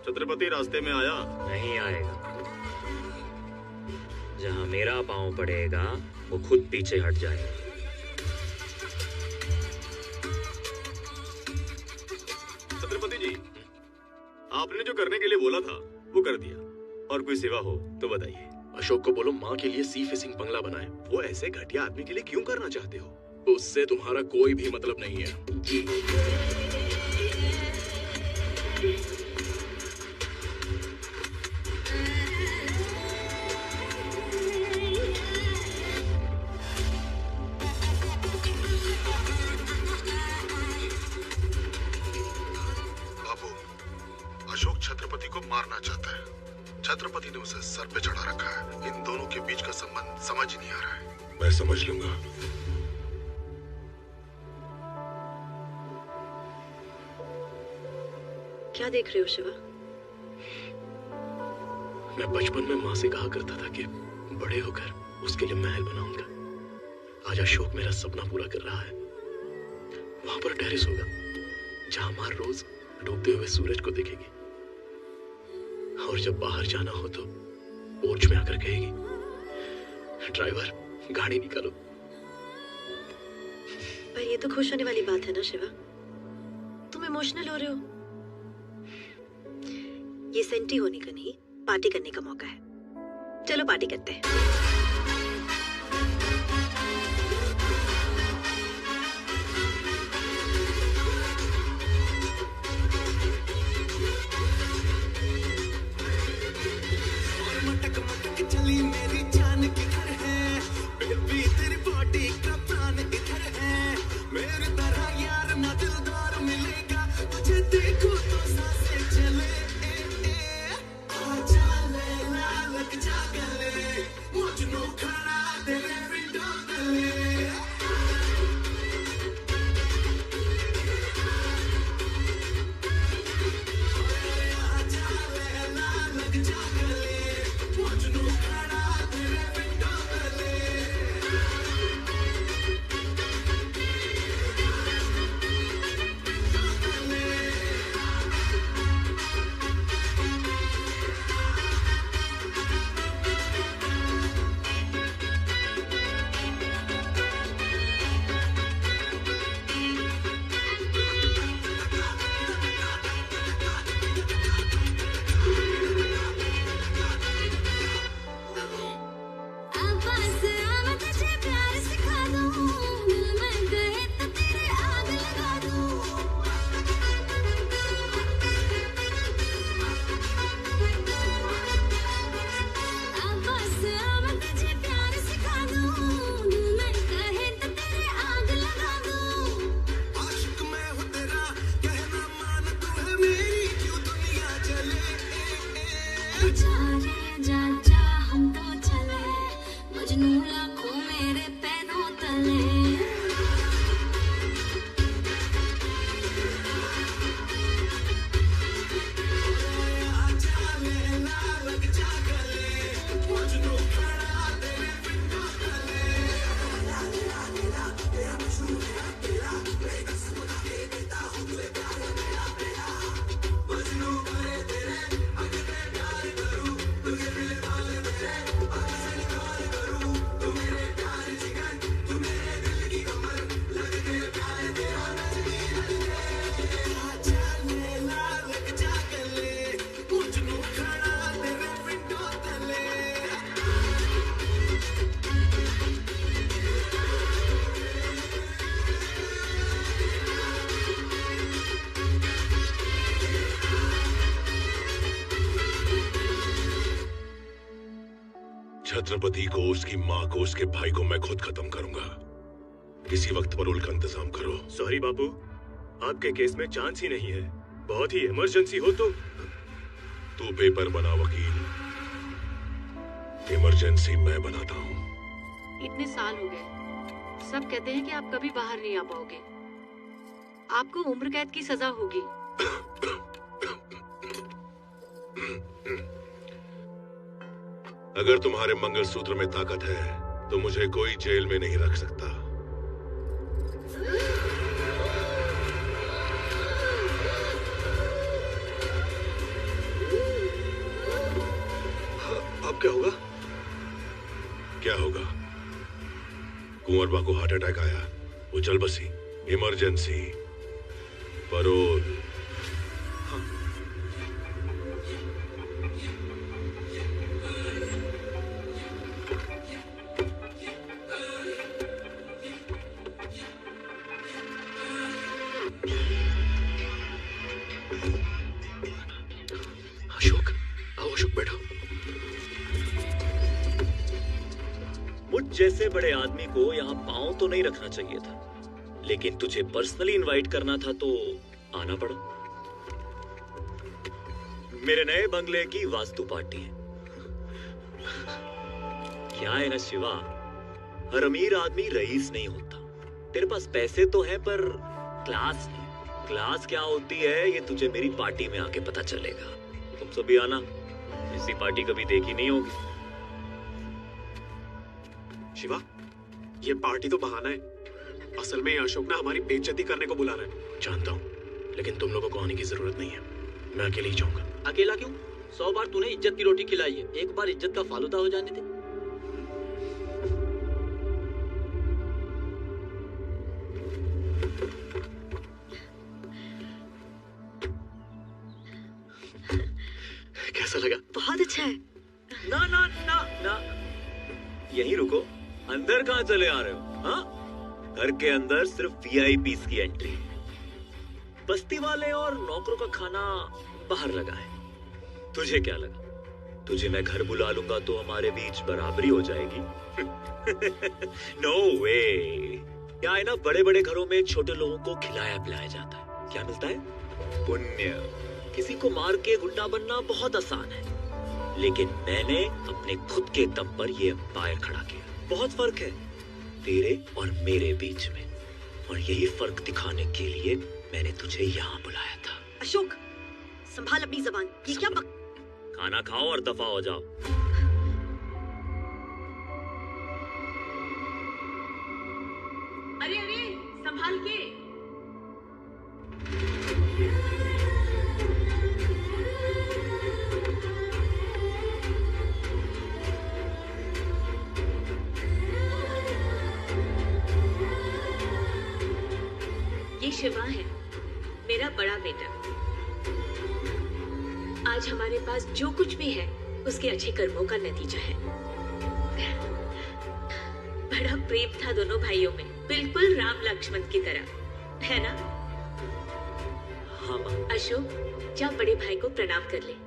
छत्रपति रास्ते में आया, नहीं आएगा। जहाँ मेरा पांव पड़ेगा वो खुद पीछे हट जाएगा। छत्रपति जी, आपने जो करने के लिए बोला था वो कर दिया, और कोई सेवा हो तो बताइए। अशोक को बोलो माँ के लिए सी फिशिंग बंगला बनाए। वो ऐसे घटिया आदमी के लिए क्यों करना चाहते हो? उससे तुम्हारा कोई भी मतलब नहीं है। जी। बाबू, अशोक छत्रपति को मारना चाहता है। छत्रपति ने उसे सर पे चढ़ा रखा है। इन दोनों के बीच का संबंध समझ ही नहीं आ रहा है। मैं समझ लूंगा। क्या देख रहे हो शिवा? मैं बचपन में माँ से कहा करता था कि बड़े होकर उसके लिए महल बनाऊंगा। आज अशोक मेरा सपना पूरा कर रहा है। वहां पर टेरेस होगा जहां माँ रोज डूबते हुए सूरज को देखेगी, और जब बाहर जाना हो तो पोर्च में आकर कहेगी, ड्राइवर गाड़ी निकालो। पर ये तो खुश होने वाली बात है ना शिवा? तुम इमोशनल हो रहे हो। ये सेंटी होने का नहीं, पार्टी करने का मौका है। चलो पार्टी करते हैं। चली मेरी जान किधर है? बेबी तेरी बॉडी का प्राण इधर है। मेरे तरह यार ना दिलदार मिलेगा, तुझे देखो तो सांसें चले। आजा ले ला लग जा गले, मौज छत्रपति को, उसकी माँ को, उसके भाई को मैं खुद खत्म करूंगा। किसी वक्त परोल का इंतजाम करो। सॉरी बापू, आपके केस में चांस ही नहीं है। बहुत ही इमरजेंसी हो तो। तू पेपर बना वकील, इमरजेंसी मैं बनाता हूँ। इतने साल हो गए, सब कहते हैं कि आप कभी बाहर नहीं आ पाओगे। आपको उम्र कैद की सजा होगी। अगर तुम्हारे मंगलसूत्र में ताकत है तो मुझे कोई जेल में नहीं रख सकता। अब क्या होगा? क्या होगा? कुंवरबा को हार्ट अटैक आया, वो चल बसी। Emergency, parole. अशोक, आओ अशोक, बैठो। मुझ जैसे बड़े आदमी को यहाँ पांव तो नहीं रखना चाहिए था, लेकिन तुझे पर्सनली इनवाइट करना था तो आना पड़ा। मेरे नए बंगले की वास्तु पार्टी है। क्या है ना शिवा, हर अमीर आदमी रईस नहीं होता। तेरे पास पैसे तो है पर क्लास नहीं। क्लास क्या होती है ये तुझे मेरी पार्टी में आके पता चलेगा। तुम सभी आना, ऐसी पार्टी कभी देखी नहीं होगी। शिवा, ये पार्टी तो बहाना है। असल में अशोक ना हमारी बेइज्जती करने को बुला रहा है। जानता हूँ, लेकिन तुम लोगों को आने की जरूरत नहीं है। मैं अकेले ही जाऊंगा। अकेला क्यों? 100 बार तूने इज्जत की रोटी खिलाई है, एक बार इज्जत का फालूदा हो जाने दे। कैसा लगा? बहुत अच्छा है। ना ना ना ना, यहीं रुको। अंदर कहाँ चले आ रहे हो? हाँ, घर के अंदर सिर्फ VIPs की एंट्री। बस्ती वाले और नौकरों का खाना बाहर लगा है। तुझे क्या लगा, तुझे मैं घर बुला लूंगा तो हमारे बीच बराबरी हो जाएगी? नो वे। क्या है ना, बड़े बड़े घरों में छोटे लोगों को खिलाया पिलाया जाता है। क्या मिलता है? पुण्य। किसी को मार के गुंडा बनना बहुत आसान है, लेकिन मैंने अपने खुद के दम पर यह एम्पायर खड़ा किया। बहुत फर्क है तेरे और मेरे बीच में, और यही फर्क दिखाने के लिए मैंने तुझे यहाँ बुलाया था। अशोक, संभाल अपनी जबान। ये क्या खाना खाओ और दफा हो जाओ। अरे अरे, संभाल के। ये शिवा है, मेरा बड़ा बेटा। आज हमारे पास जो कुछ भी है उसके अच्छे कर्मों का नतीजा है। बड़ा प्रेम था दोनों भाइयों में, बिल्कुल राम लक्ष्मण की तरह, है ना? हाँ माँ। अशोक, जा बड़े भाई को प्रणाम कर ले।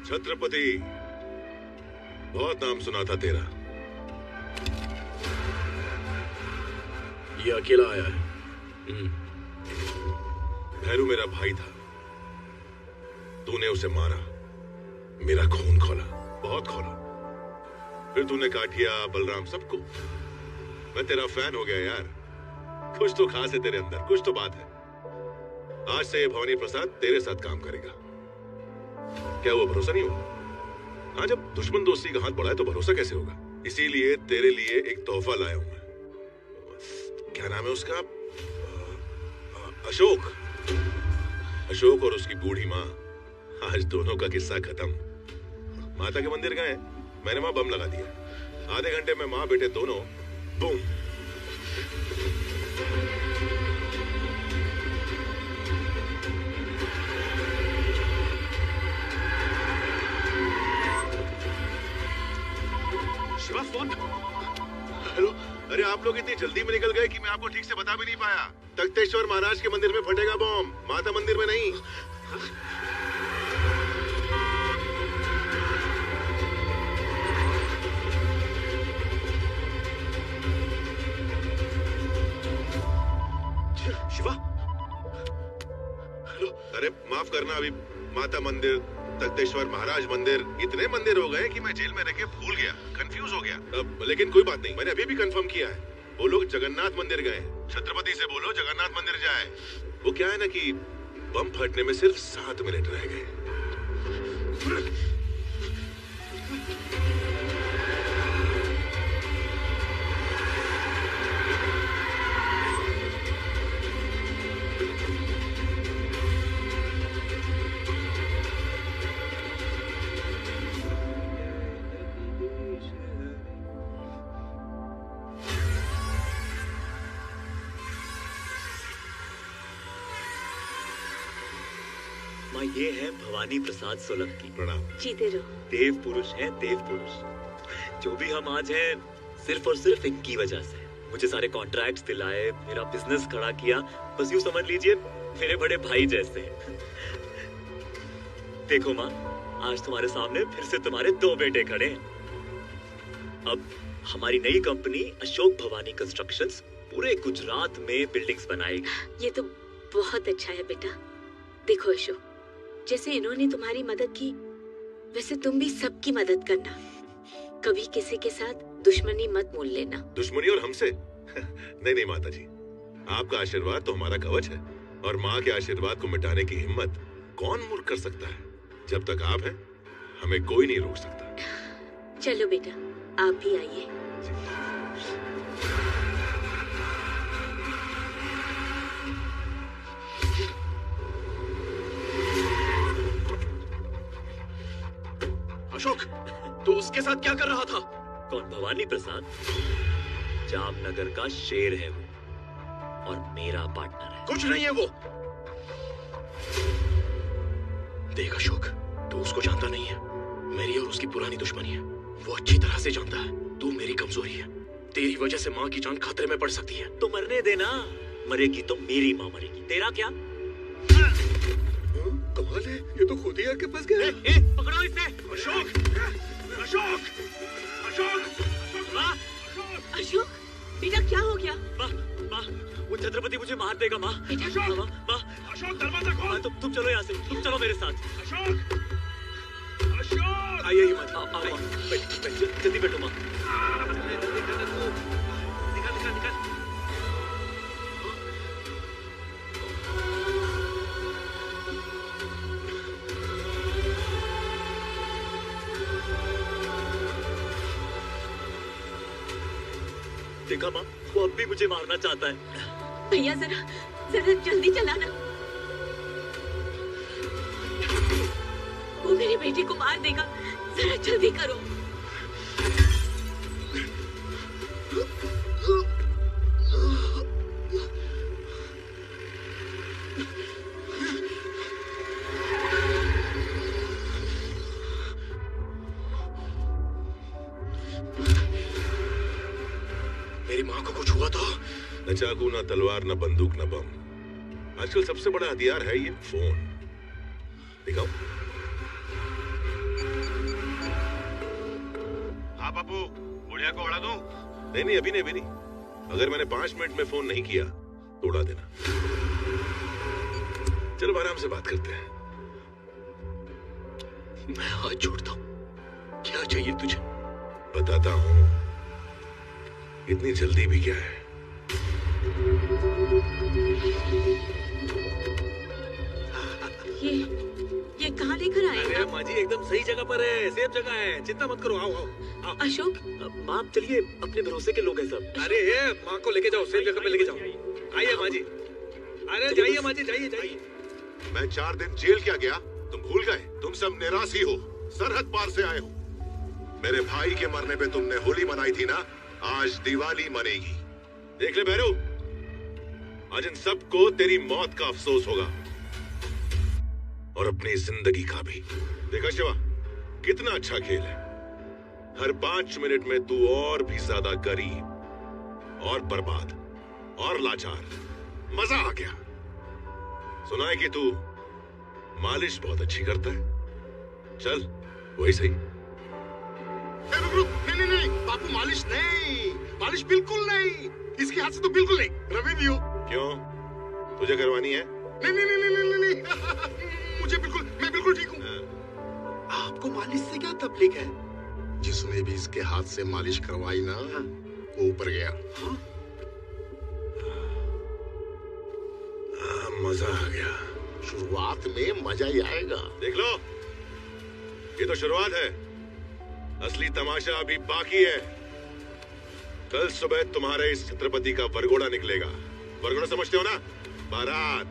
छत्रपति, बहुत नाम सुना था तेरा। ये अकेला आया है। भैरू मेरा भाई था, तूने उसे मारा, मेरा खून खोला, बहुत खोला। फिर तूने काठिया, बलराम, सबको। मैं तेरा फैन हो गया यार। कुछ तो खास है तेरे अंदर, कुछ तो बात है। आज से ये भवानी प्रसाद तेरे साथ काम करेगा। क्या वो भरोसा नहीं होगा? हाँ, जब दुश्मन दोस्ती का हाथ बढ़ाए तो भरोसा कैसे होगा? इसीलिए तेरे लिए एक तोहफा लाया हूं मैं। क्या नाम है उसका? अशोक। अशोक और उसकी बूढ़ी माँ। आज दोनों का किस्सा खत्म। माता के मंदिर गए, मैंने वहां बम लगा दिया। आधे घंटे में माँ बेटे दोनों बूम। शिवा फोन। हेलो, अरे आप लोग इतनी जल्दी में निकल गए कि मैं आपको ठीक से बता भी नहीं पाया। तख्तेश्वर महाराज के मंदिर में फटेगा बम, माता मंदिर में नहीं। शिवा। हेलो, अरे माफ करना, अभी माता मंदिर, तख्तेश्वर महाराज मंदिर, इतने मंदिर हो गए कि मैं जेल में रह के भूल गया, कंफ्यूज हो गया। लेकिन कोई बात नहीं, मैंने अभी भी कंफर्म किया है। वो लोग जगन्नाथ मंदिर गए। छत्रपति से बोलो जगन्नाथ मंदिर जाए। वो क्या है ना कि बम फटने में सिर्फ 7 मिनट रह गए। माँ, ये है भवानी प्रसाद सोलंकी। प्रणाम। जीते रहो। देव पुरुष है, देव पुरुष। जो भी हम आज हैं, सिर्फ और सिर्फ इनकी वजह से। मुझे सारे कॉन्ट्रैक्ट्स दिलाए, मेरा बिजनेस खड़ा किया, बस यूं समझ लीजिए मेरे बड़े भाई जैसे। देखो माँ, आज तुम्हारे सामने फिर से तुम्हारे 2 बेटे खड़े हैं। अब हमारी नई कंपनी अशोक भवानी कंस्ट्रक्शंस पूरे गुजरात में बिल्डिंग्स बनाएगी। ये तो बहुत अच्छा है बेटा। देखो अशोक, जैसे इन्होंने तुम्हारी मदद की, वैसे तुम भी सबकी मदद करना। कभी किसी के साथ दुश्मनी मत मोल लेना। दुश्मनी और हमसे? नहीं नहीं माता जी, आपका आशीर्वाद तो हमारा कवच है, और माँ के आशीर्वाद को मिटाने की हिम्मत कौन मूर्ख कर सकता है। जब तक आप हैं, हमें कोई नहीं रोक सकता। चलो बेटा, आप भी आइए। अशोक, तू उसके साथ क्या कर रहा था? कौन? भवानी प्रसाद? जामनगर का शेर है वो, और मेरा पार्टनर है। कुछ नहीं है वो। देख अशोक, तू उसको जानता नहीं है। मेरी और उसकी पुरानी दुश्मनी है। वो अच्छी तरह से जानता है तू मेरी कमजोरी है। तेरी वजह से माँ की जान खतरे में पड़ सकती है। तो मरने देना, मरेगी तो मेरी माँ मरेगी, तेरा क्या? कमाल है, ये तो खुद ही आके फंस गया। पकड़ो इसे। अशोक, अशोक, अशोक, माँ, अशोक, बेटा क्या हो गया? माँ, माँ, वो छत्रपति मुझे मार देगा माँ। अशोक, माँ, अशोक दरवाजा खोल। तुम चलो यहाँ से, तुम चलो मेरे साथ। अशोक, अशोक, आइए ही मत। आओ माँ, जल्दी बैठो माँ। निकल, निकल। देखा माँ, वो अब भी मुझे मारना चाहता है। भैया जरा जल्दी चलाना। वो मेरे बेटे को मार देगा, जरा जल्दी करो। मेरी माँ को कुछ हुआ तो? न चाकू, न तलवार, न बंदूक, न बम। आजकल सबसे बड़ा हथियार है ये फोन। दिखाओ। हाँ बाबू, बुढ़िया को उड़ा दूं? नहीं नहीं, अभी नहीं। अगर मैंने 5 मिनट में फोन नहीं किया तो उड़ा देना। चलो आराम से बात करते हैं। मैं हाथ जोड़ता हूँ, क्या चाहिए तुझे? बताता हूँ। इतनी जल्दी भी क्या है? ये कहाँ लेकर आए? अरे माँ जी, एकदम सही जगह पर है, सेफ जगह है, चिंता मत करो। आओ आओ आओ। अशोक, माँ आप चलिए, अपने भरोसे के लोग हैं सब। अरे माँ को लेके जाओ, सेफ जगह पे लेके जाओ। आइए माँ जी। अरे जाइए माँ जी, जाइए। मैं 4 दिन जेल क्या गया, तुम भूल गए? तुम सब निराशी हो। सरहद पार से आए हो। मेरे भाई के मरने पे तुमने होली मनाई थी ना, आज दिवाली मनेगी। देख ले भैरू, आज इन सबको तेरी मौत का अफसोस होगा और अपनी जिंदगी का भी। देखा शिवा, कितना अच्छा खेल है। हर 5 मिनट में तू और भी ज्यादा गरीब और बर्बाद और लाचार। मजा आ गया। सुना है कि तू मालिश बहुत अच्छी करता है। चल वही सही। नहीं नहीं बापू, मालिश नहीं, मालिश बिल्कुल नहीं। इसके हाथ से तो बिल्कुल नहीं। रवि भी हो। क्यों, तुझे करवानी है? नहीं नहीं नहीं नहीं नहीं, नहीं। मुझे बिल्कुल, मैं बिल्कुल ठीक हूँ। आपको मालिश से क्या तकलीफ है? जिसने भी इसके हाथ से मालिश करवाई ना, वो ऊपर गया। मजा आ गया। शुरुआत में मजा ही आएगा। देख लो, ये तो शुरुआत है, असली तमाशा अभी बाकी है। कल सुबह तुम्हारे इस छत्रपति का वरघोड़ा निकलेगा। वरघोड़ा समझते हो ना? बारात।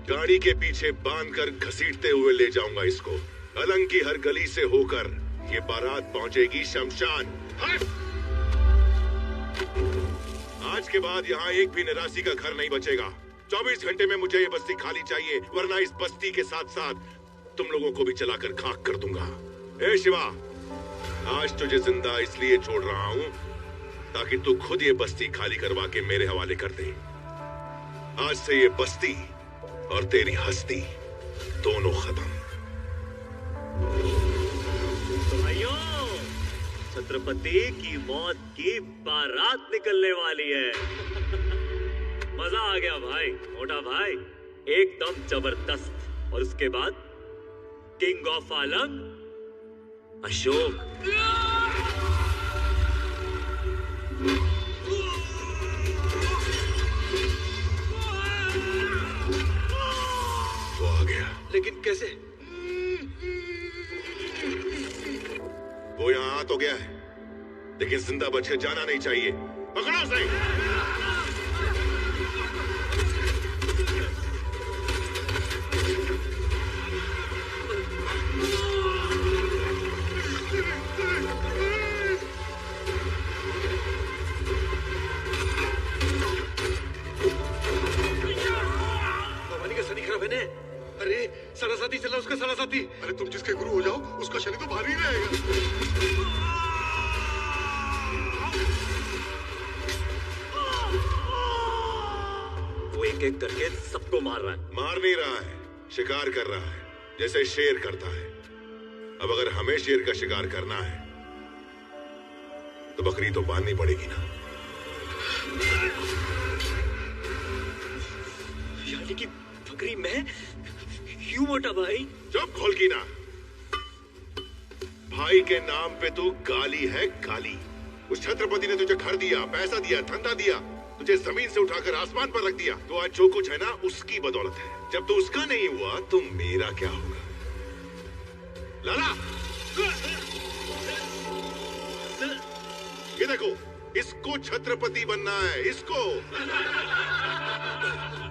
गाड़ी के पीछे बांधकर घसीटते हुए ले जाऊंगा इसको। अलंग की हर गली से होकर ये बारात पहुंचेगी शमशान। आज के बाद यहाँ एक भी निराशी का घर नहीं बचेगा। 24 घंटे में मुझे ये बस्ती खाली चाहिए, वरना इस बस्ती के साथ साथ तुम लोगों को भी जलाकर खाक कर दूंगा। ए शिवा, आज तुझे जिंदा इसलिए छोड़ रहा हूं ताकि तू खुद ये बस्ती खाली करवा के मेरे हवाले कर दे। आज से ये बस्ती और तेरी हस्ती दोनों खत्म। तो भाइयों, छत्रपति की मौत की बारात निकलने वाली है। मजा आ गया भाई, मोटा भाई, एकदम जबरदस्त। और उसके बाद किंग ऑफ अलंग अशोक। वो आ गया। लेकिन कैसे? वो यहाँ आ तो गया है, लेकिन जिंदा बच के जाना नहीं चाहिए। पकड़ो उसे। अरे सारा साथी चला, उसका सारा साथी। अरे तुम जिसके गुरु हो जाओ, उसका शनि तो भारी रहेगा। वो एक एक करके सबको मार रहा है। मार नहीं रहा है, शिकार कर रहा है, जैसे शेर करता है। अब अगर हमें शेर का शिकार करना है तो बकरी तो बांधनी पड़ेगी ना। यानी कि बकरी मैं? क्यों मोटा भाई? चुप खोल की ना। भाई के नाम पे तू गाली है, गाली। उस छत्रपति ने तुझे घर दिया, पैसा दिया, धंधा दिया, तुझे जमीन से उठाकर आसमान पर रख दिया। तो आज जो कुछ है ना, उसकी बदौलत है। जब तू उसका नहीं हुआ तो मेरा क्या होगा? लाला, ये देखो, इसको छत्रपति बनना है, इसको।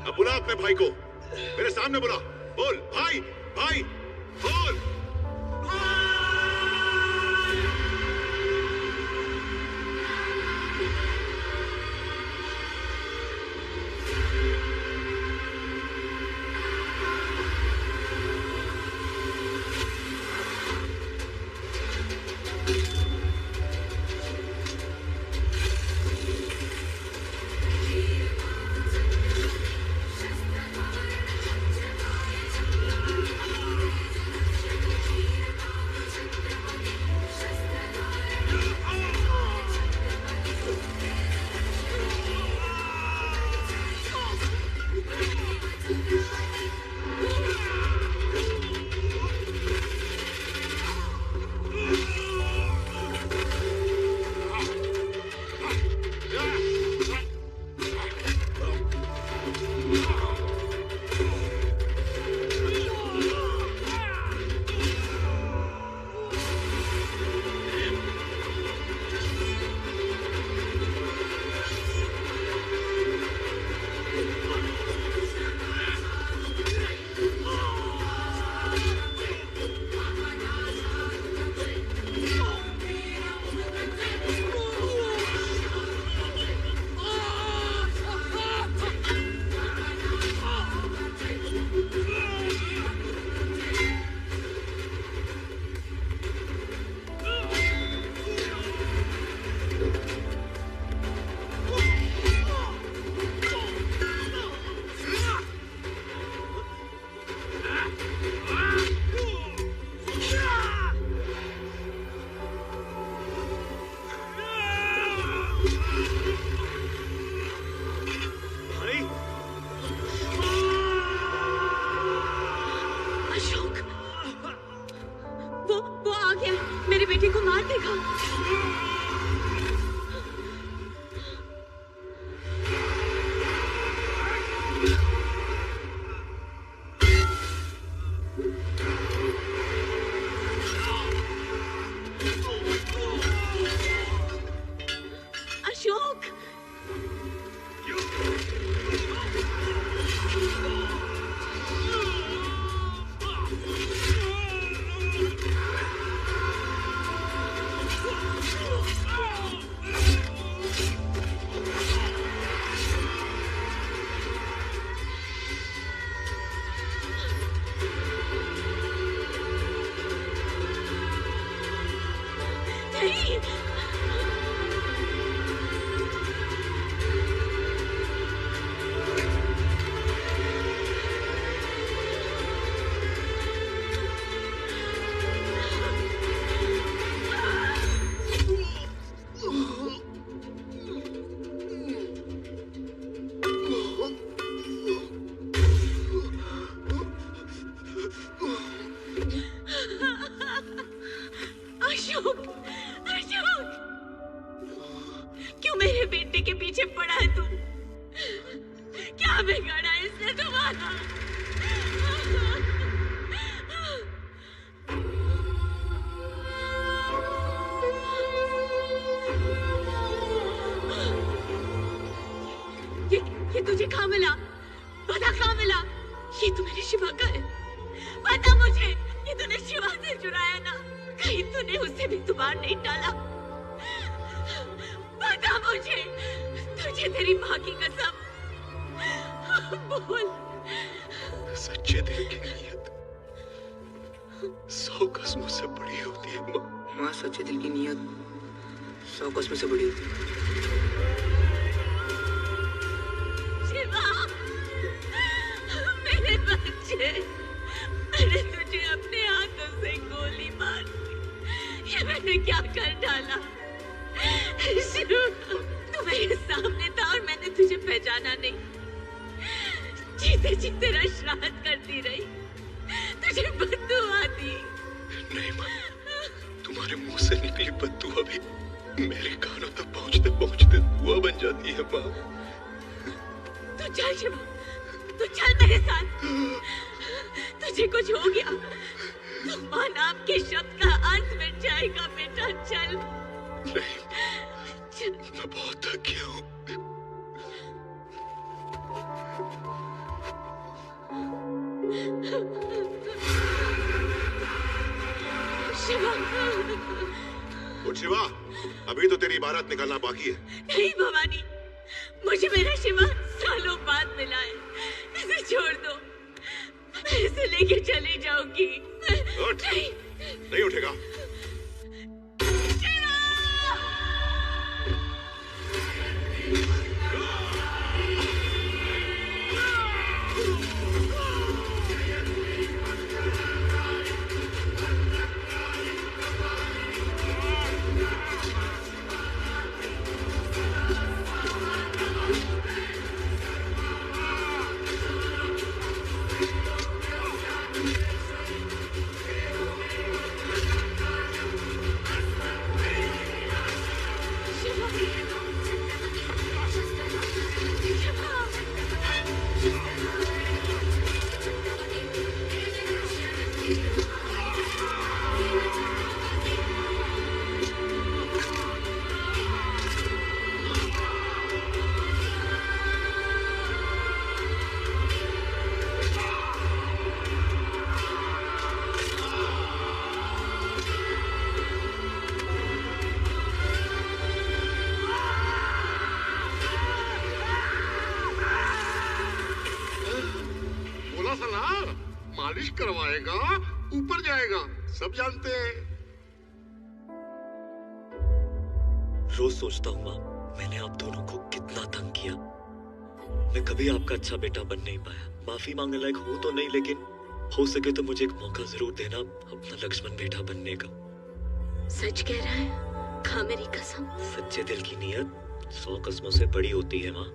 अब बुला अपने भाई को, मेरे सामने बुला। बोल भाई, भाई बोल। अशोक, वो आ गया, मेरे बेटे को मार देगा। अशोक, नहीं। अशोक, अशोक, क्यों मेरे बेटे के पीछे पड़ा है तू? क्या बिगाड़ा है इसने तुम्हारा? ये तुझे कहाँ मिला? पता कहाँ मिला? ये तो मेरे शिवा का है। पता मुझे, ये तूने शिवा से चुराया ना? कहीं तूने उसे भी तुम्हार नहीं डाला? पता मुझे, तुझे तेरी माँ की कसम, बोल। सच्चे दिल की नीयत 100 कस्मों से बड़ी होती है माँ। माँ, सच्चे दिल की नीयत 100 कस्मों से बड़ी होती है। शिवा, मेरे बच्चे, मैंने तुझे अपने हाथों से गोली मार दी। ये मैंने क्या कर डाला? शिवा, तू मेरे सामने था और मैंने तुझे पहचाना नहीं। जीते जी तेरा श्राद्ध करती रही, तुझे बद्दुआ दी। नहीं माँ, तुम्हारे मुंह से निकली बद्दुआ भी मेरे कानों तक पहुंचते पहुंचते दुआ बन जाती है माँ। तू चल शिवा, तू चल मेरे साथ। तुझे कुछ हो गया तो माँ नाम के शब्द का अर्थ मिट जाएगा बेटा। चल। नहीं, मैं बहुत थक गया हूँ। शिवा, उठ शिवा, अभी तो तेरी बारात निकलना बाकी है। नहीं भवानी, मुझे मेरा शिवा सालों बाद मिला है। इसे छोड़ दो, मैं इसे लेके चली जाऊंगी। उठ। नहीं उठेगा। मालिश करवाएगा, ऊपर जाएगा, सब जानते हैं। रोज सोचता हूँ माँ, मैंने आप दोनों को कितना तंग किया। मैं कभी आपका अच्छा बेटा बन नहीं पाया। माफी मांगने लायक हूँ तो नहीं, लेकिन हो सके तो मुझे एक मौका जरूर देना अपना लक्ष्मण बेटा बनने का। सच कह रहा है? खा मेरी कसम। सच्चे दिल की नीयत 100 कस्मों से बड़ी होती है माँ।